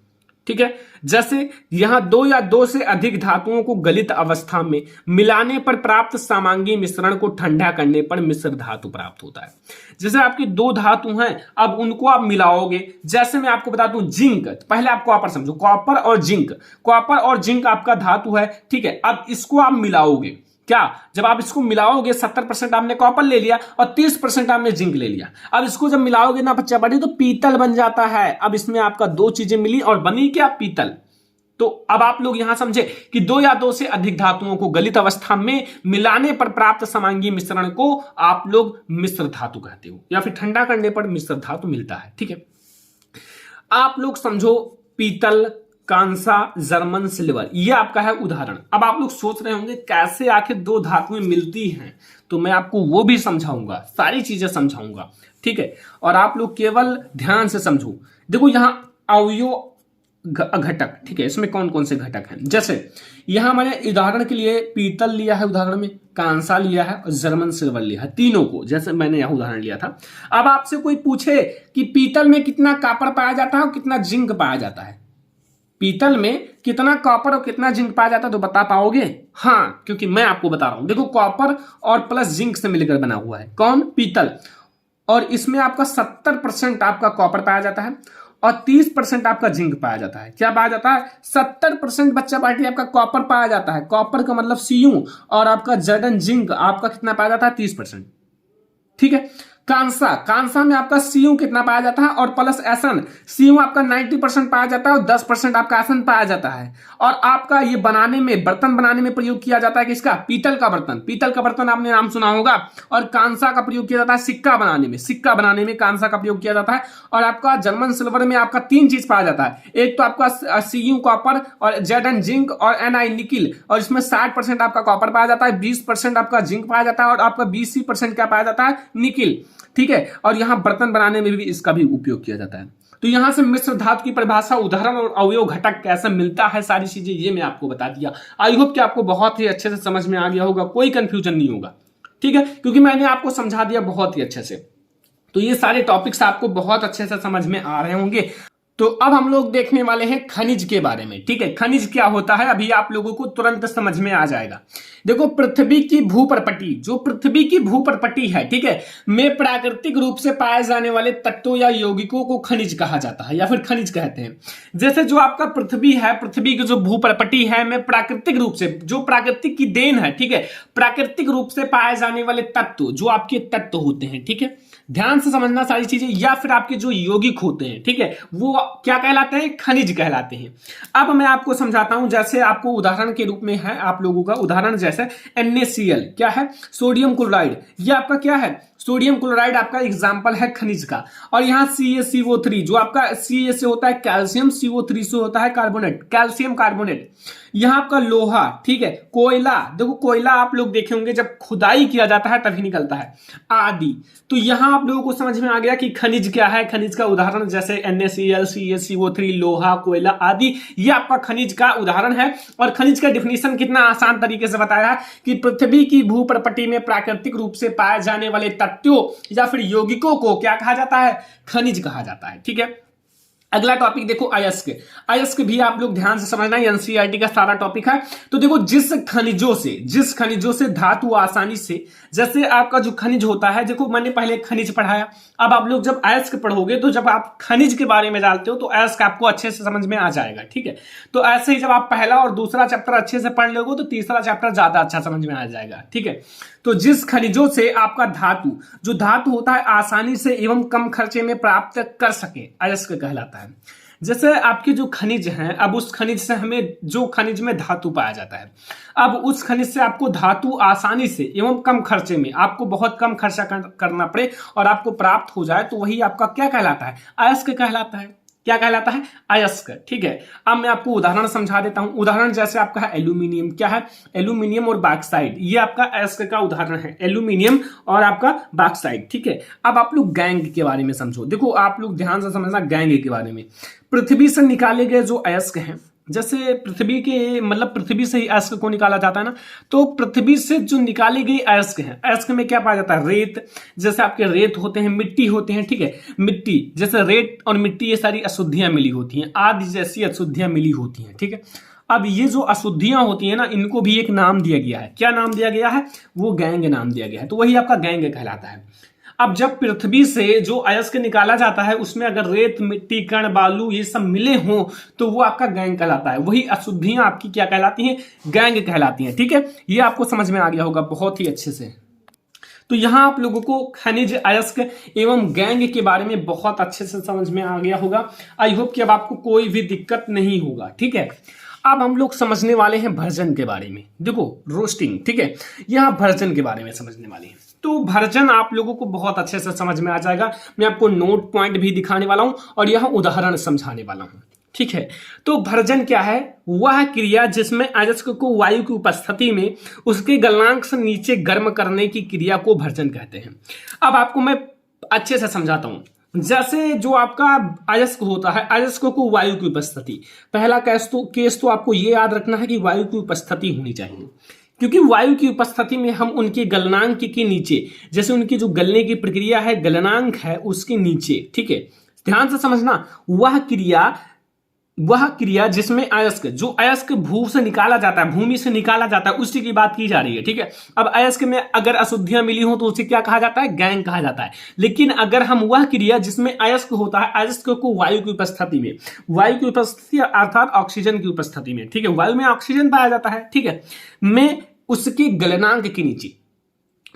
ठीक है, जैसे यहां दो या दो से अधिक धातुओं को गलित अवस्था में मिलाने पर प्राप्त समांगी मिश्रण को ठंडा करने पर मिश्र धातु प्राप्त होता है। जैसे आपके दो धातु हैं, अब उनको आप मिलाओगे। जैसे मैं आपको बता दूं जिंक, पहले आप कॉपर समझो, कॉपर और जिंक। कॉपर और जिंक आपका धातु है। ठीक है, अब इसको आप मिलाओगे। क्या? जब आप इसको मिलाओगे 70% आपने कॉपर ले लिया और 30% आपने जिंक ले लिया। अब इसको जब मिलाओगे ना बच्चा बड़ी, तो पीतल बन जाता है। अब इसमें आपका दो चीजें मिली और बनी क्या? पीतल। तो अब आप लोग यहां समझे कि दो या दो से अधिक धातुओं को गलित अवस्था में मिलाने पर प्राप्त समांगी मिश्रण को आप लोग मिश्र धातु कहते हो, या फिर ठंडा करने पर मिश्र धातु मिलता है। ठीक है, आप लोग समझो पीतल, कांसा, जर्मन सिल्वर, ये आपका है उदाहरण। अब आप लोग सोच रहे होंगे कैसे आखिर दो धातुएं मिलती हैं, तो मैं आपको वो भी समझाऊंगा, सारी चीजें समझाऊंगा। ठीक है, और आप लोग केवल ध्यान से समझो। देखो यहां अवयव घटक, ठीक है, इसमें कौन कौन से घटक हैं? जैसे यहां मैंने उदाहरण के लिए पीतल लिया है, उदाहरण में कांसा लिया है और जर्मन सिल्वर लिया है, तीनों को, जैसे मैंने यह उदाहरण लिया था। अब आपसे कोई पूछे कि पीतल में कितना कॉपर पाया जाता है और कितना जिंक पाया जाता है, पीतल में कितना कॉपर और कितना जिंक पाया जाता है, तो बता पाओगे? हाँ, क्योंकि मैं आपको बता रहा हूं। देखो कॉपर और प्लस जिंक से मिलकर बना हुआ है कौन? पीतल। और इसमें आपका 70% आपका कॉपर पाया जाता है और 30% आपका जिंक पाया जाता है। क्या पाया जाता है? 70% बच्चा पार्टी आपका कॉपर पाया जाता है। कॉपर का मतलब Cu, और आपका Zn जिंक आपका कितना पाया जाता है? 30%। ठीक है, कांसा, कांसा में आपका Cu कितना पाया जाता है और प्लस Sn, Cu आपका 90% पाया जाता है और 10% आपका Sn पाया जाता है। और आपका ये बनाने में, बर्तन बनाने में प्रयोग किया जाता है किसका? पीतल का बर्तन। पीतल का बर्तन आपने नाम सुना होगा। और कांसा का प्रयोग किया जाता है सिक्का बनाने में, सिक्का बनाने में कांसा का प्रयोग किया जाता है। और आपका जर्मन सिल्वर में आपका तीन चीज पाया जाता है, एक तो आपका Cu कॉपर और Zn जिंक और Ni निकिल, और इसमें 60% आपका कॉपर पाया जाता है, 20% आपका जिंक पाया जाता है और आपका 20% क्या पाया जाता है? निकिल। ठीक है, और यहां बर्तन बनाने में भी इसका भी उपयोग किया जाता है। तो यहां से मिश्र धातु की परिभाषा, उदाहरण और अवयव घटक कैसे मिलता है, सारी चीजें ये मैं आपको बता दिया। आई होप कि आपको बहुत ही अच्छे से समझ में आ गया होगा, कोई कंफ्यूजन नहीं होगा। ठीक है, क्योंकि मैंने आपको समझा दिया बहुत ही अच्छे से। तो ये सारे टॉपिक्स आपको बहुत अच्छे से समझ में आ रहे होंगे। तो अब हम लोग देखने वाले हैं खनिज के बारे में। ठीक है, खनिज क्या होता है अभी आप लोगों को तुरंत समझ में आ जाएगा। देखो, पृथ्वी की भूप्रपटी, जो पृथ्वी की भूप्रपटी है, ठीक है, में प्राकृतिक रूप से पाए जाने वाले तत्वों या यौगिकों को खनिज कहा जाता है या फिर खनिज कहते हैं। जैसे जो आपका पृथ्वी है, पृथ्वी की जो भूप्रपटी है में प्राकृतिक रूप से, जो प्राकृतिक की देन है, ठीक है, प्राकृतिक रूप से पाए जाने वाले तत्व, जो आपके तत्व होते हैं, ठीक है, ध्यान से समझना सारी चीजें, या फिर आपके जो यौगिक होते हैं, ठीक है, वो क्या कहलाते हैं? खनिज कहलाते हैं। अब मैं आपको समझाता हूं, जैसे आपको उदाहरण के रूप में है आप लोगों का उदाहरण, जैसे NaCl क्या है? Sodium chloride. ये आपका क्या है? सोडियम क्लोराइड आपका एग्जाम्पल है खनिज का। और यहाँ CaCO3, जो आपका Ca से होता है कैल्शियम, CO3 से होता है कार्बोनेट, कैल्शियम कार्बोनेट। यहाँ आपका लोहा, ठीक है, कोयला, देखो कोयला आप लोग देखे होंगे जब खुदाई किया जाता है तभी निकलता है, आदि। तो यहाँ आप लोगों को समझ में आ गया कि खनिज क्या है। खनिज का उदाहरण जैसे NaCl, CaCO3, लोहा, कोयला आदि, ये आपका खनिज का उदाहरण है। और खनिज का डिफिनीशन कितना आसान तरीके से बताया है कि पृथ्वी की भूप्रपटी में प्राकृतिक रूप से पाए जाने वाले तत्वों या फिर यौगिकों को क्या कहा जाता है? खनिज कहा जाता है। ठीक है, अगला टॉपिक देखो अयस्क। अयस्क भी आप लोग ध्यान से समझना, एनसीईआरटी का सारा टॉपिक है। तो देखो, जिस खनिजों से धातु आसानी से, जैसे आपका जो खनिज होता है, देखो मैंने पहले खनिज पढ़ाया, अब आप लोग जब अयस्क पढ़ोगे तो जब आप खनिज के बारे में जानते हो तो अयस्क आपको अच्छे से समझ में आ जाएगा। ठीक है, तो ऐसे ही जब आप पहला और दूसरा चैप्टर अच्छे से पढ़ लोगे तो तीसरा चैप्टर ज्यादा अच्छा समझ में आ जाएगा। ठीक है, तो जिस खनिजों से आपका धातु, जो धातु होता है, आसानी से एवं कम खर्चे में प्राप्त कर सके, अयस्क कहलाता है। जैसे आपके जो खनिज हैं, अब उस खनिज से हमें, जो खनिज में धातु पाया जाता है, अब उस खनिज से आपको धातु आसानी से एवं कम खर्चे में, आपको बहुत कम खर्चा करना पड़े और आपको प्राप्त हो जाए, तो वही आपका क्या कहलाता है? अयस्क कहलाता है। क्या कहलाता है? अयस्क। ठीक है, अब मैं आपको उदाहरण समझा देता हूं। उदाहरण जैसे आपका है एल्यूमिनियम, क्या है? एल्यूमिनियम और बॉक्साइट, ये आपका अयस्क का उदाहरण है, एल्यूमिनियम और आपका बॉक्साइट। ठीक है, अब आप लोग गैंग के बारे में समझो। देखो, आप लोग ध्यान से समझना गैंग के बारे में। पृथ्वी से निकाले गए जो अयस्क हैं, जैसे पृथ्वी के, मतलब पृथ्वी से ही अयस्क को निकाला जाता है ना, तो पृथ्वी से जो निकाले गए अयस्क हैं, अयस्क में क्या पाया जाता है? रेत, जैसे आपके रेत होते हैं, मिट्टी होते हैं। ठीक है, मिट्टी, जैसे रेत और मिट्टी, ये सारी अशुद्धियां मिली होती हैं, आदि जैसी अशुद्धियां मिली होती हैं। ठीक है, अब ये जो अशुद्धियां होती हैं ना, इनको भी एक नाम दिया गया है। क्या नाम दिया गया है? वो गैंग नाम दिया गया है, तो वही आपका गैंग कहलाता है। अब जब पृथ्वी से जो अयस्क निकाला जाता है, उसमें अगर रेत, मिट्टी, कण, बालू ये सब मिले हों तो वो आपका गैंग कहलाता है। वही अशुद्धियां आपकी क्या कहलाती हैं? गैंग कहलाती हैं। ठीक है, ये आपको समझ में आ गया होगा बहुत ही अच्छे से। तो यहां आप लोगों को खनिज, अयस्क एवं गैंग के बारे में बहुत अच्छे से समझ में आ गया होगा। आई होप कि अब आपको कोई भी दिक्कत नहीं होगा। ठीक है, अब हम लोग समझने वाले हैं भर्जन के बारे में। देखो, रोस्टिंग, ठीक है, यहां भर्जन के बारे में समझने वाले हैं। तो भर्जन आप लोगों को बहुत अच्छे से समझ में आ जाएगा। मैं आपको नोट पॉइंट भी दिखाने वाला हूं और यहां उदाहरण समझाने वाला हूं। ठीक है, तो भर्जन क्या है? वह क्रिया जिसमें अयस्क को वायु की उपस्थिति में उसके गलनांक से नीचे गर्म करने की क्रिया को भर्जन कहते हैं। अब आपको मैं अच्छे से समझाता हूं। जैसे जो आपका अयस्क होता है, अयस्क को वायु की उपस्थिति, पहला केस तो आपको यह याद रखना है कि वायु की उपस्थिति होनी चाहिए, क्योंकि वायु की उपस्थिति में हम उनके गलनांक के नीचे, जैसे उनकी जो गलने की प्रक्रिया है, गलनांक है उसके नीचे, ठीक है, ध्यान से समझना, वह क्रिया जिसमें अयस्क, जो अयस्क भू से निकाला जाता है, भूमि से निकाला जाता है, उसी की बात की जा रही है। ठीक है, अब अयस्क में अगर अशुद्धियां मिली हो तो उसे क्या कहा जाता है? गैंग कहा जाता है। लेकिन अगर हम वह क्रिया जिसमें अयस्क होता है, अयस्क को वायु की उपस्थिति में, वायु की उपस्थिति अर्थात ऑक्सीजन की उपस्थिति में, ठीक है, वायु में ऑक्सीजन पाया जाता है, ठीक है, में उसके गलनांक के नीचे,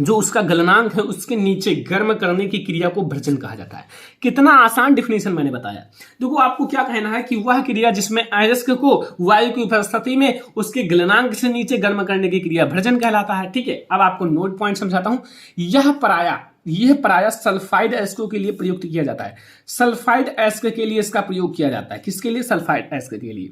जो उसका गलनांक है उसके नीचे गर्म करने की क्रिया को भर्जन कहा जाता है। कितना आसान डिफिनेशन मैंने बताया। देखो, आपको क्या कहना है कि वह क्रिया जिसमें अयस्क को वायु की उपस्थिति में उसके गलनांक से नीचे गर्म करने की क्रिया भर्जन कहलाता है। ठीक है, अब आपको नोट पॉइंट समझाता हूं। यह प्राय सल्फाइड अयस्कों के लिए प्रयुक्त किया जाता है। सल्फाइड अयस्क के लिए इसका प्रयोग किया जाता है। किसके लिए? सल्फाइड अयस्क के लिए।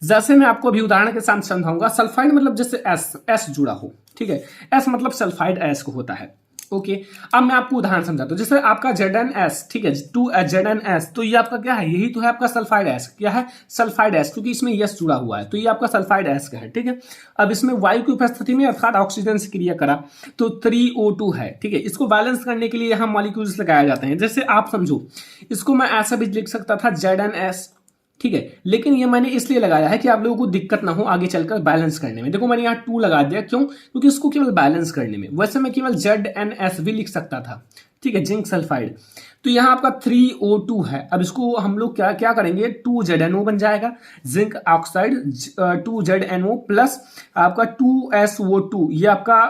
जैसे मैं आपको अभी उदाहरण के साथ समझाऊंगा। सल्फाइड मतलब जैसे एस जुड़ा हो, ठीक है, एस मतलब सल्फाइड अयस्क होता है। ओके। अब मैं आपको उदाहरण समझाता हूँ। जैसे आपका ZnS, ठीक है, 2ZnS, तो ये आपका क्या है, यही तो है आपका सल्फाइड एस। क्या है, सल्फाइड एस, क्योंकि इसमें यस जुड़ा हुआ है, तो ये आपका सल्फाइड एस का है, ठीक है। अब इसमें वायु की उपस्थिति में अर्थात ऑक्सीजन से क्रिया करा तो 3O2 है, ठीक है। इसको बैलेंस करने के लिए यहाँ मॉलिक्यूल्स लगाए जाते हैं। जैसे आप समझो, इसको मैं ऐसा भी लिख सकता था ZnS, ठीक है, लेकिन ये मैंने इसलिए लगाया है कि आप लोगों को दिक्कत ना हो आगे चलकर बैलेंस करने में। देखो मैंने यहाँ 2 लगा दिया, क्यों, क्योंकि इसको केवल बैलेंस करने में। वैसे मैं केवल ZnS भी लिख सकता था, ठीक है, जिंक सल्फाइड। तो यहाँ आपका 3O2 है। अब इसको हम लोग क्या क्या करेंगे, 2ZNO बन जाएगा, जिंक ऑक्साइड 2ZNO प्लस आपका 2SO2, ये आपका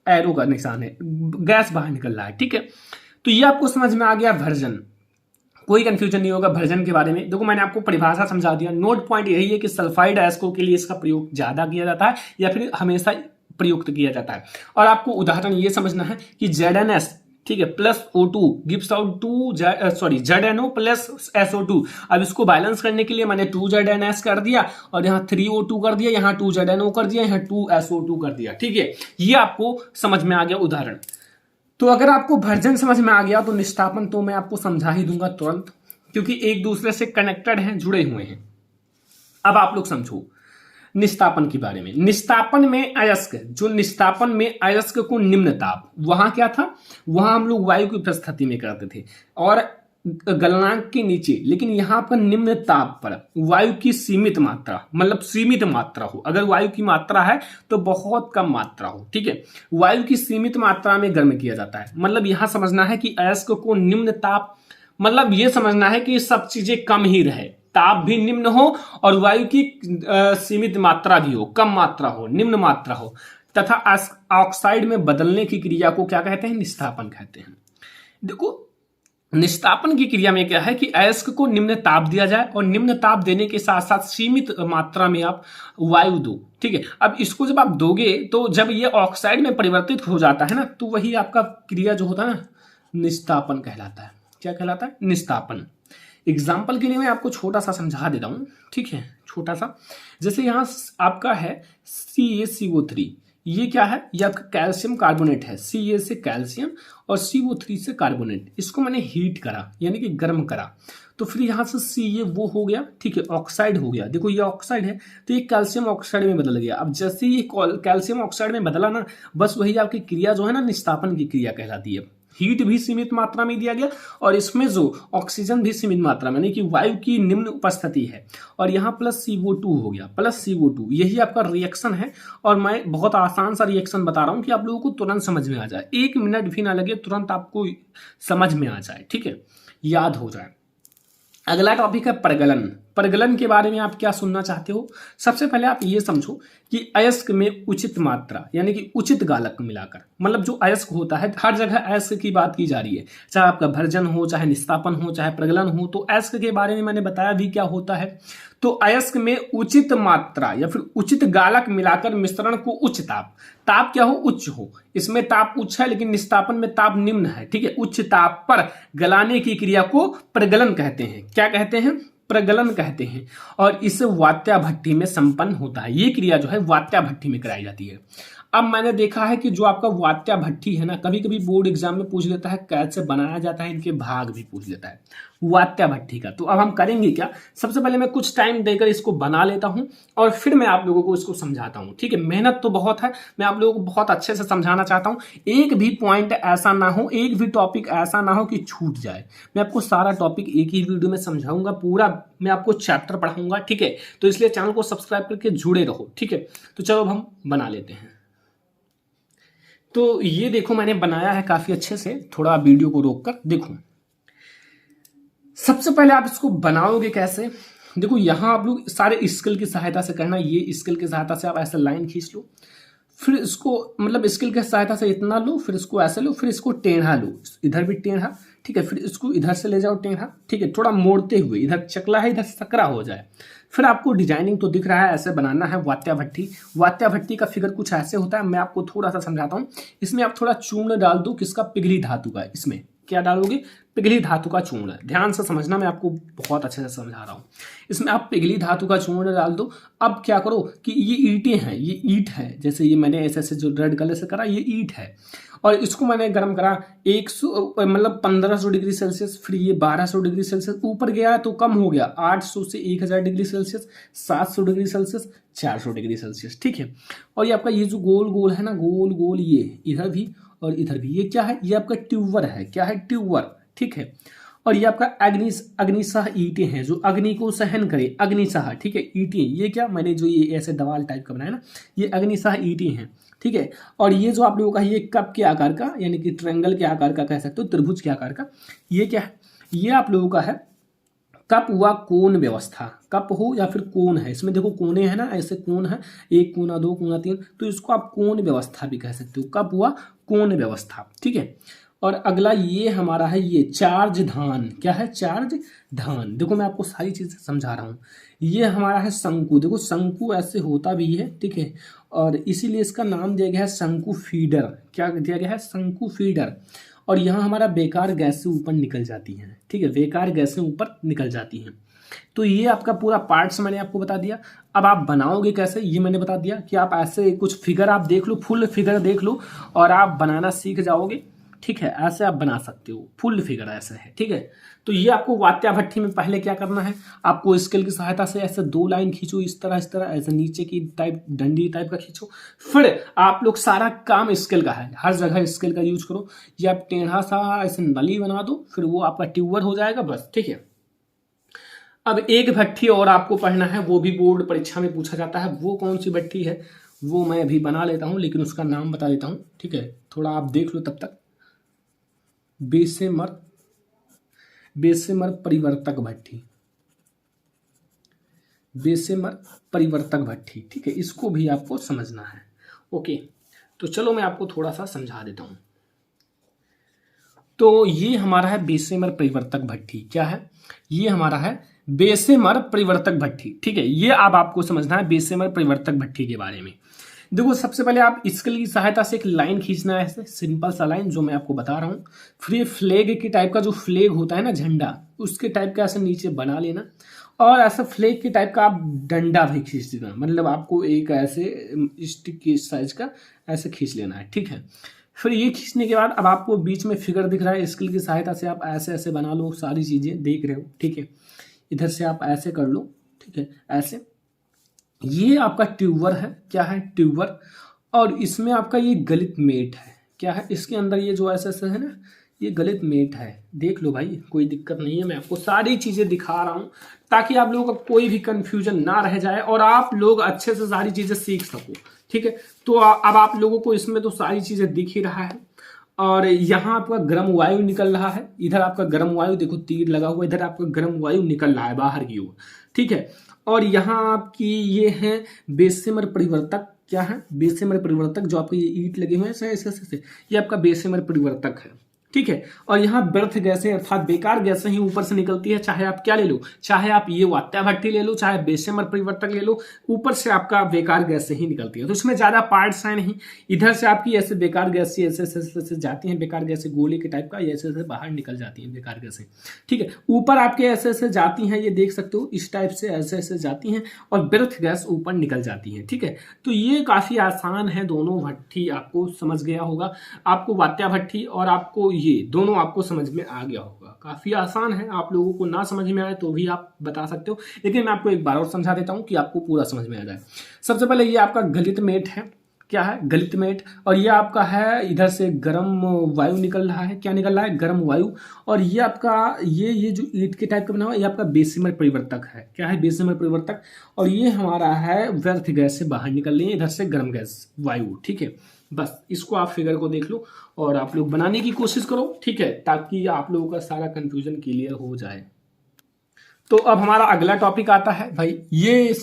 एरो का निशान है, गैस बाहर निकल रहा है, ठीक है। तो ये आपको समझ में आ गया वर्जन, कोई कंफ्यूजन नहीं होगा वर्जन के बारे में। देखो मैंने आपको परिभाषा समझा दिया। नोट पॉइंट यही है कि सल्फाइड एस्को के लिए इसका प्रयोग ज्यादा किया जाता है या फिर हमेशा प्रयुक्त किया जाता है। और आपको उदाहरण ये समझना है कि ZnS, ठीक है, plus O2 gives out ZNO plus SO2। अब इसको बैलेंस करने के लिए मैंने 2ZnS कर दिया और यहाँ 3O2 कर दिया, यहाँ 2ZNO कर दिया, यहाँ 2SO2 कर दिया, ठीक है। ये आपको समझ में आ गया उदाहरण। तो अगर आपको वर्जन समझ में आ गया तो निष्ठापन तो मैं आपको समझा ही दूंगा तुरंत, क्योंकि एक दूसरे से कनेक्टेड हैं, जुड़े हुए हैं। अब आप लोग समझो निस्तापन के बारे में। निस्तापन में अयस्क, जो निस्तापन में अयस्क को निम्न ताप, वहां क्या था, वहां हम लोग वायु की उपस्थिति में करते थे और गलनांक के नीचे, लेकिन यहां पर निम्न ताप पर वायु की सीमित मात्रा, मतलब सीमित मात्रा हो। अगर वायु की मात्रा है तो बहुत कम मात्रा हो, ठीक है। वायु की सीमित मात्रा में गर्म किया जाता है। मतलब यहां समझना है कि अयस्क को निम्न ताप, मतलब यह समझना है कि सब चीजें कम ही रहे, ताप भी निम्न हो और वायु की सीमित मात्रा भी हो, कम मात्रा हो, निम्न मात्रा हो, तथा ऑक्साइड में बदलने की क्रिया को क्या कहते हैं, निस्तापन कहते हैं। देखो निस्तापन की क्रिया में क्या है कि अयस्क को निम्न ताप दिया जाए और निम्न ताप देने के साथ साथ सीमित मात्रा में आप वायु दो, ठीक है। अब इसको जब आप दोगे तो जब ये ऑक्साइड में परिवर्तित हो जाता है ना, तो वही आपका क्रिया जो होता है ना, निस्तापन कहलाता है। क्या कहलाता है, निस्तापन। एग्जाम्पल के लिए मैं आपको छोटा सा समझा देता हूं, ठीक है, छोटा सा। जैसे यहां आपका है CaCO3, ये क्या है, ये आपका कैल्शियम कार्बोनेट है। Ca से कैल्शियम और CO3 से कार्बोनेट, इसको मैंने हीट करा यानी कि गर्म करा, तो फिर यहां से Ca वो हो गया, ठीक है, ऑक्साइड हो गया। देखो ये ऑक्साइड है तो ये कैल्शियम ऑक्साइड में बदल गया। अब जैसे ये कैल्शियम ऑक्साइड में बदला ना, बस वही आपकी क्रिया जो है ना, निस्तापन की क्रिया कहलाती है। हीट भी सीमित मात्रा में दिया गया और इसमें जो ऑक्सीजन भी सीमित मात्रा में, यानी कि वायु की निम्न उपस्थिति है, और यहाँ प्लस CO2 हो गया, प्लस CO2, यही आपका रिएक्शन है। और मैं बहुत आसान सा रिएक्शन बता रहा हूं कि आप लोगों को तुरंत समझ में आ जाए, 1 मिनट भी ना लगे, तुरंत आपको समझ में आ जाए, ठीक है, याद हो जाए। अगला टॉपिक है प्रगलन। प्रगलन के बारे में आप क्या सुनना चाहते हो। सबसे पहले आप ये समझो कि अयस्क में उचित मात्रा यानी कि उचित गालक मिलाकर, मतलब जो अयस्क होता है, हर जगह अयस्क की बात की जा रही है, चाहे आपका भर्जन हो, चाहे निस्तापन हो, चाहे प्रगलन हो, तो अयस्क के बारे में मैंने बताया भी क्या होता है। तो अयस्क में उचित मात्रा या फिर उचित गालक मिलाकर मिश्रण को उच्च ताप, ताप क्या हो, उच्च हो, इसमें ताप उच्च है लेकिन निस्तापन में ताप निम्न है, ठीक है, उच्च ताप पर गलाने की क्रिया को प्रगलन कहते हैं। क्या कहते हैं, प्रगलन कहते हैं। और इस वात्या भट्टी में संपन्न होता है। ये क्रिया जो है वात्या भट्टी में कराई जाती है। अब मैंने देखा है कि जो आपका वात्या भट्टी है ना, कभी कभी बोर्ड एग्जाम में पूछ लेता है कैसे बनाया जाता है, इनके भाग भी पूछ लेता है वात्या भट्टी का। तो अब हम करेंगे क्या, सबसे पहले मैं कुछ टाइम देकर इसको बना लेता हूं और फिर मैं आप लोगों को इसको समझाता हूं, ठीक है। मेहनत तो बहुत है, मैं आप लोगों को बहुत अच्छे से समझाना चाहता हूं। एक भी पॉइंट ऐसा ना हो, एक भी टॉपिक ऐसा ना हो कि छूट जाए। मैं आपको सारा टॉपिक एक ही वीडियो में समझाऊंगा, पूरा मैं आपको चैप्टर पढ़ाऊंगा, ठीक है। तो इसलिए चैनल को सब्सक्राइब करके जुड़े रहो, ठीक है। तो चलो अब हम बना लेते हैं। तो ये देखो मैंने बनाया है काफी अच्छे से, थोड़ा वीडियो को रोककर देखो। सबसे पहले आप इसको बनाओगे कैसे, देखो यहां आप लोग सारे स्केल की सहायता से करना। ये स्केल की सहायता से आप ऐसे लाइन खींच लो, फिर इसको मतलब स्केल की सहायता से इतना लो, फिर इसको ऐसे लो, फिर इसको टेढ़ा लो, इधर भी टेढ़ा, ठीक है, फिर इसको इधर से ले जाओ टेढ़ा, ठीक है, थोड़ा मोड़ते हुए, इधर चकला है इधर सकरा हो जाए। फिर आपको डिजाइनिंग तो दिख रहा है, ऐसे बनाना है वात्या भट्टी। वात्या भट्टी का फिगर कुछ ऐसे होता है, मैं आपको थोड़ा सा समझाता हूँ। इसमें आप थोड़ा चूर्ण डाल दो, किसका, पिघली धातु का। इसमें क्या डालोगे, पिघली धातु का चूर्ण। ध्यान से समझना, मैं आपको बहुत अच्छे से समझा रहा हूं। इसमें आप पिघली धातु का चूर्ण डाल दो। अब क्या करो कि ये ईंटें हैं, ये ईंट है, जैसे ये मैंने ऐसे ऐसे जो रेड कलर से करा, ये ईंट है और इसको मैंने गर्म करा 100 मतलब 1500 डिग्री सेल्सियस, फिर ये 1200 डिग्री सेल्सियस, ऊपर गया तो कम हो गया 800 से 1000 degree Celsius, 700 degree Celsius, 400 degree Celsius, ठीक है। और ये आपका ये जो गोल गोल है ना, गोल गोल, ये इधर भी और इधर भी, ये क्या है, ये आपका ट्यूबर है, क्या है, ट्यूबर, ठीक है। और ये आपका अग्निशाह ईंटें हैं जो अग्नि को सहन करे, अग्निशाह, ठीक है, ईंटें, ये क्या मैंने जो ये ऐसे दवाल टाइप का बनाया ना, ये अग्निशाह ईंटें हैं, ठीक है। और ये जो आप लोगों का ये कप के आकार का, यानी कि ट्रायंगल के आकार का कह सकते हो, त्रिभुज के आकार का, ये क्या है, ये आप लोगों का है कप व कोण व्यवस्था। कप हो या फिर कोण है, इसमें देखो कोने हैं ना, ऐसे कोण है, 1 कोना 2 कोना 3, तो इसको आप कोण व्यवस्था भी कह सकते हो, कप व कोण व्यवस्था, ठीक है। और अगला ये हमारा है ये चार्ज धान, क्या है, चार्ज धान। देखो मैं आपको सारी चीजें समझा रहा हूँ। ये हमारा है शंकु, देखो शंकु ऐसे होता भी है, ठीक है, और इसीलिए इसका नाम दिया गया है शंकु फीडर। क्या दिया गया है, शंकु फीडर। और यहाँ हमारा बेकार गैस से ऊपर निकल जाती हैं, ठीक है, बेकार गैसें ऊपर निकल जाती हैं। तो ये आपका पूरा पार्ट्स मैंने आपको बता दिया। अब आप बनाओगे कैसे, ये मैंने बता दिया कि आप ऐसे कुछ फिगर आप देख लो, फुल फिगर देख लो और आप बनाना सीख जाओगे, ठीक है। ऐसे आप बना सकते हो, फुल फिगर ऐसे है, ठीक है। तो ये आपको वात्या भट्ठी में पहले क्या करना है, आपको स्केल की सहायता से ऐसे 2 लाइन खींचो, इस तरह ऐसे नीचे की टाइप डंडी टाइप का खींचो। फिर आप लोग सारा काम स्केल का है, हर जगह स्केल का यूज करो। ये आप टेढ़ा सा ऐसे नली बना दो, फिर वो आपका ट्यूबर हो जाएगा, बस, ठीक है। अब एक भट्ठी और आपको पढ़ना है, वो भी बोर्ड परीक्षा में पूछा जाता है। वो कौन सी भट्ठी है वो मैं अभी बना लेता हूँ, लेकिन उसका नाम बता देता हूँ, ठीक है, थोड़ा आप देख लो तब तक। बेसेमर परिवर्तक भट्ठी, बेसेमर परिवर्तक भट्ठी, ठीक है, इसको भी आपको समझना है। ओके, तो चलो मैं आपको थोड़ा सा समझा देता हूं। तो ये हमारा है बेसेमर परिवर्तक भट्ठी, क्या है, ये हमारा है बेसेमर परिवर्तक भट्ठी, ठीक है। ये अब आपको समझना है बेसेमर परिवर्तक भट्ठी के बारे में। देखो सबसे पहले आप स्केल की सहायता से एक लाइन खींचना है, ऐसे सिंपल सा लाइन जो मैं आपको बता रहा हूँ। फिर ये फ्लैग की टाइप का जो फ्लैग होता है ना, झंडा, उसके टाइप का ऐसे नीचे बना लेना और ऐसा फ्लैग के टाइप का आप डंडा भी खींच देना, मतलब आपको एक ऐसे स्टिक के साइज का ऐसे खींच लेना है, ठीक है। फिर ये खींचने के बाद अब आपको बीच में फिगर दिख रहा है, स्केल की सहायता से आप ऐसे ऐसे बना लो, सारी चीजें देख रहे हो, ठीक है। इधर से आप ऐसे कर लो, ठीक है, ऐसे। ये आपका ट्यूबर है, क्या है, ट्यूबर। और इसमें आपका ये गलित मेट है, क्या है, इसके अंदर ये जो ऐसे ऐसे है ना, ये गलित मेट है, देख लो भाई, कोई दिक्कत नहीं है। मैं आपको सारी चीजें दिखा रहा हूं ताकि आप लोगों का कोई भी कंफ्यूजन ना रह जाए और आप लोग अच्छे से सारी चीजें सीख सको, ठीक है। तो अब आप लोगों को इसमें तो सारी चीजें दिख ही रहा है। और यहाँ आपका गर्म वायु निकल रहा है, इधर आपका गर्म वायु देखो तीर लगा हुआ, इधर आपका गर्म वायु निकल रहा है बाहर की ओर, ठीक है। और यहाँ आपकी ये है बेसेमर परिवर्तक, क्या है, बेसेमर परिवर्तक, जो आपके ये ईंट लगे हुए हैं ऐसे, ये आपका बेसेमर परिवर्तक है, ठीक है। और यहाँ व्यर्थ गैसें अर्थात बेकार गैसें ही ऊपर से निकलती है, चाहे आप क्या ले लो, चाहे आप ये वात्या भट्ठी ले लो, चाहे बेसेमर परिवर्तक ले लो, ऊपर से आपका बेकार गैसें ही निकलती है। तो इसमें ज्यादा पार्ट्स हैं नहीं, इधर से आपकी ऐसे बेकार गैसें ऐसे जाती हैं, बेकार गैसें गोले के टाइप का ऐसे ऐसे बाहर निकल जाती हैं बेकार गैसें, ठीक है। ऊपर आपके ऐसे ऐसे जाती हैं, ये देख सकते हो, इस टाइप से ऐसे ऐसे जाती हैं और व्यर्थ गैस ऊपर निकल जाती है, ठीक है। तो ये काफी आसान है, दोनों भट्ठी आपको समझ गया होगा, आपको वात्या भट्ठी और आपको ये दोनों आपको समझ में आ गया होगा। काफी आसान है, आप लोगों को ना समझ में आए तो भी आप बता सकते हो, लेकिन मैं आपको एक बार और समझा देता हूं कि आपको पूरा समझ में आ जाए। सबसे पहले ये आपका गलित मेट है, क्या है, गलित मेट। और ये आपका है इधर से गर्म वायु निकल रहा है, क्या निकल रहा है, गर्म वायु। और ये आपका ये जो ईंट के टाइप का बना हुआ है, ये आपका बेसेमर परिवर्तक है, क्या है, बेसेमर परिवर्तक। और ये हमारा है व्यर्थ गैस से बाहर निकल रही है, इधर से गर्म गैस वायु, ठीक है। बस इसको आप फिगर को देख लो और आप लोग बनाने की कोशिश करो, ठीक है, ताकि आप लोगों का सारा कंफ्यूजन क्लियर हो जाए। तो अब हमारा अगला टॉपिक आता है भाई, ये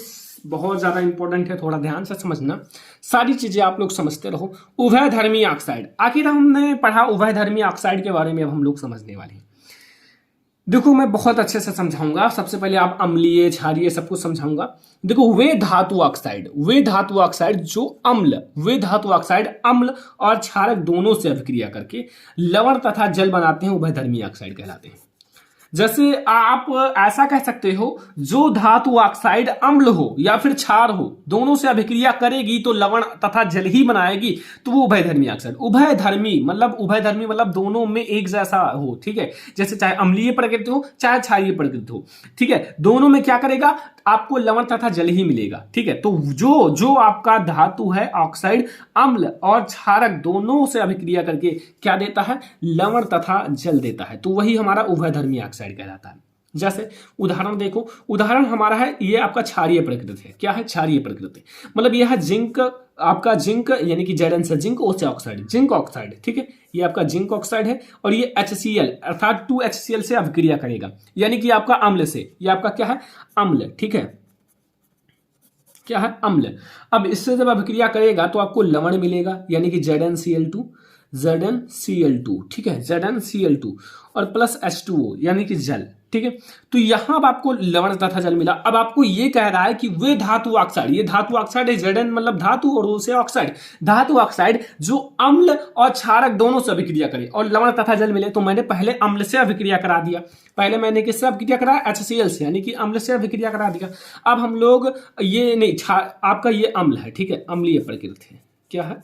बहुत ज्यादा इंपॉर्टेंट है, थोड़ा ध्यान से समझना, सारी चीजें आप लोग समझते रहो। उभयधर्मी ऑक्साइड, आखिर हमने पढ़ा उभयधर्मी ऑक्साइड के बारे में, अब हम लोग समझने वाले हैं। देखो मैं बहुत अच्छे से समझाऊंगा, सबसे पहले आप अम्लीय क्षारीय सबको समझाऊंगा। देखो वे धातु ऑक्साइड जो अम्ल, वे धातु ऑक्साइड अम्ल और क्षारक दोनों से अभिक्रिया करके लवण तथा जल बनाते हैं, उभयधर्मी ऑक्साइड कहलाते हैं। जैसे आप ऐसा कह सकते हो, जो धातु ऑक्साइड अम्ल हो या फिर क्षार हो, दोनों से अभिक्रिया करेगी तो लवण तथा जल ही बनाएगी, तो वो उभयधर्मी ऑक्साइड। उभयधर्मी मतलब दोनों में एक जैसा हो, ठीक है। जैसे चाहे अम्लीय प्रकृति हो चाहे क्षारीय प्रकृति हो, ठीक है, दोनों में क्या करेगा, आपको लवण तथा जल ही मिलेगा, ठीक है। तो जो आपका धातु है ऑक्साइड, अम्ल और क्षारक दोनों से अभिक्रिया करके क्या देता है, लवण तथा जल देता है, तो वही हमारा उभयधर्मी ऑक्साइड कहलाता है। जैसे उदाहरण देखो, उदाहरण हमारा है, ये आपका क्षारीय प्रकृति है। क्या है, क्षारीय प्रकृति, मतलब यह है जिंक, आपका जिंक यानी कि Zn से जिंक, O से ऑक्साइड, जिंक ऑक्साइड, ठीक है, ये आपका जिंक ऑक्साइड है। और ये HCl अर्थात 2HCl से अभिक्रिया करेगा, यानी कि आपका अम्ल से, ये आपका क्या है, अम्ल, ठीक है, क्या है, अम्ल। अब इससे जब अभिक्रिया करेगा तो आपको लवण मिलेगा, यानी कि ZnCl2, ठीक है, ZnCl2 और प्लस H2O यानी कि जल, ठीक है। तो यहां अब आपको लवण तथा जल मिला। अब आपको ये कह रहा है कि वे धातु ऑक्साइड, ये धातु ऑक्साइड है, Zn मतलब धातु और O से ऑक्साइड, धातु ऑक्साइड जो अम्ल और क्षारक दोनों से अभिक्रिया करे और लवण तथा जल मिले। तो मैंने पहले अम्ल से अभिक्रिया करा दिया, पहले मैंने किससे अभिक्रिया करा, HCl से, यानी कि अम्ल से अभिक्रिया करा दिया। अब हम लोग ये नहीं, आपका ये अम्ल है, ठीक है, अम्लीय प्रकृति है, क्या है,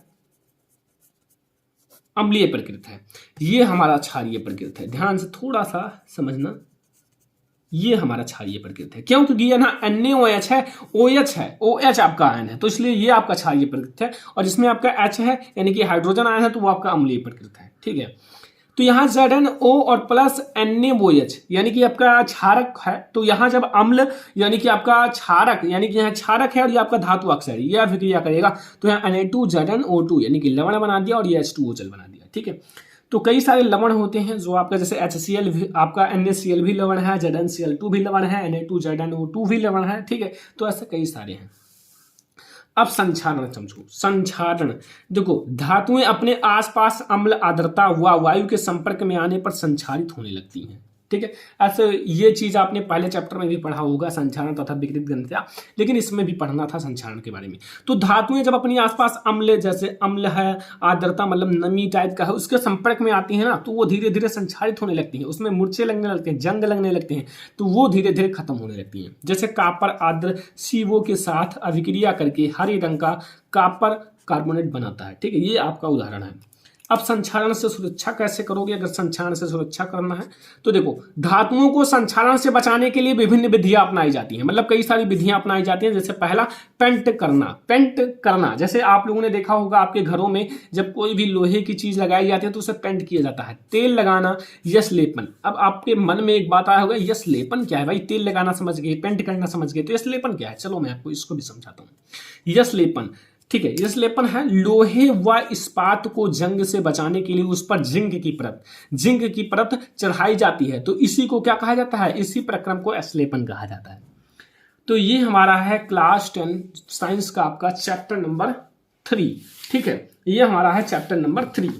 अम्लीय प्रकृति है। ये हमारा क्षारीय प्रकृति है, ध्यान से थोड़ा सा समझना, ये हमारा क्षारीय प्रकृति है। क्यों, क्योंकि ये ना NaOH है, OH है, OH आपका आयन है, तो इसलिए ये आपका क्षारीय प्रकृति है। और जिसमें आपका H है यानी कि हाइड्रोजन आयन है, तो वो आपका अम्लीय प्रकृति है, ठीक है। तो यहाँ ZnO और प्लस NaOH यानी कि आपका क्षारक है, तो यहाँ जब अम्ल यानी कि आपका क्षारक, यानी कि यहाँ क्षारक है और ये आपका धातु ऑक्साइड, ये अभिक्रिया करेगा, तो यहाँ Na2ZnO2 यानी कि लवण बना दिया और ये H2O जल बना दिया, ठीक है। तो कई सारे लवण होते हैं जो आपका, जैसे HCl भी, आपका NaCl भी लवण है, ZnCl2 भी लवण है, Na2ZnO2 भी लवण है, ठीक है। तो ऐसे कई सारे हैं। अब संक्षारण समझो। संक्षारण देखो, धातुएं अपने आसपास अम्ल, आर्द्रता व वायु के संपर्क में आने पर संक्षारित होने लगती हैं, ठीक है। ऐसे ये चीज आपने पहले चैप्टर में भी पढ़ा होगा, संक्षारण तथा विकृत ग्रंथियां, लेकिन इसमें भी पढ़ना था संक्षारण के बारे में। तो धातुएं जब अपनी आसपास अम्ल, जैसे अम्ल है, आर्द्रता मतलब नमी टाइप का है, उसके संपर्क में आती है ना, तो वो धीरे धीरे संक्षारित होने लगती है, उसमें मूर्छे लगने लगते हैं, जंग लगने लगते हैं, तो वो धीरे धीरे खत्म होने लगती है। जैसे कापर आर्द्र CO के साथ अभिक्रिया करके हरे रंग का कापर कार्बोनेट बनाता है, ठीक है, ये आपका उदाहरण है। अब संक्षारण से सुरक्षा कैसे करोगे, अगर संक्षारण से सुरक्षा करना है तो देखो, धातुओं को संक्षारण से बचाने के लिए विभिन्न विधियां अपनाई जाती हैं, मतलब कई सारी विधियां अपनाई जाती हैं। जैसे पहला, पेंट करना, जैसे आप लोगों ने देखा होगा आपके घरों में जब कोई भी लोहे की चीज लगाई जाती है तो उसे पेंट किया जाता है। तेल लगाना, यश लेपन। अब आपके मन में एक बात आया होगा, यश लेपन क्या है भाई, तेल लगाना समझ गए, पेंट करना समझ गए, तो यश लेपन क्या है, चलो मैं आपको इसको भी समझाता हूँ। यश लेपन, ठीक है, यश लेपन है लोहे व इस्पात को जंग से बचाने के लिए उस पर जिंक की परत चढ़ाई जाती है, तो इसी को क्या कहा जाता है, इसी प्रक्रम को यशलेपन कहा जाता है। तो ये हमारा है क्लास 10 साइंस का आपका चैप्टर नंबर 3, ठीक है, ये हमारा है चैप्टर नंबर 3।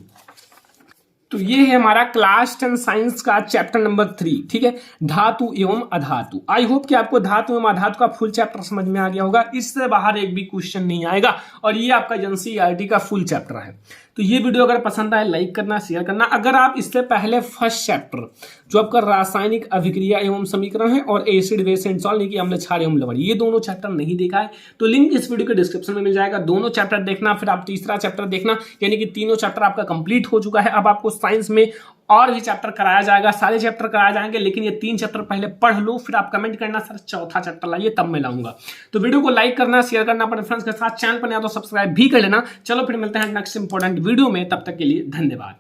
तो ये है हमारा क्लास 10 साइंस का चैप्टर नंबर 3, ठीक है, धातु एवं अधातु। आई होप कि आपको धातु एवं अधातु का फुल चैप्टर समझ में आ गया होगा, इससे बाहर एक भी क्वेश्चन नहीं आएगा, और ये आपका NCERT का फुल चैप्टर है। तो ये वीडियो अगर पसंद आए लाइक करना, शेयर करना। अगर आप इससे पहले फर्स्ट चैप्टर जो आपका रासायनिक अभिक्रिया एवं समीकरण है और एसिड बेस एंड सॉल्ट, यानी कि अम्ल क्षार एवं लवण, ये दोनों चैप्टर नहीं देखा है तो लिंक इस वीडियो के डिस्क्रिप्शन में मिल जाएगा, दोनों चैप्टर देखना, फिर आप तीसरा चैप्टर देखना, यानी कि तीनों चैप्टर आपका कंप्लीट हो चुका है। अब आपको साइंस में और भी चैप्टर कराया जाएगा, सारे चैप्टर कराए जाएंगे, लेकिन ये 3 चैप्टर पहले पढ़ लो, फिर आप कमेंट करना सर चौथा चैप्टर लाइए, तब मैं लाऊंगा। तो वीडियो को लाइक करना, शेयर करना अपने फ्रेंड्स के साथ, चैनल पर नया तो सब्सक्राइब भी कर लेना। चलो फिर मिलते हैं नेक्स्ट इंपॉर्टेंट वीडियो में, तब तक के लिए धन्यवाद।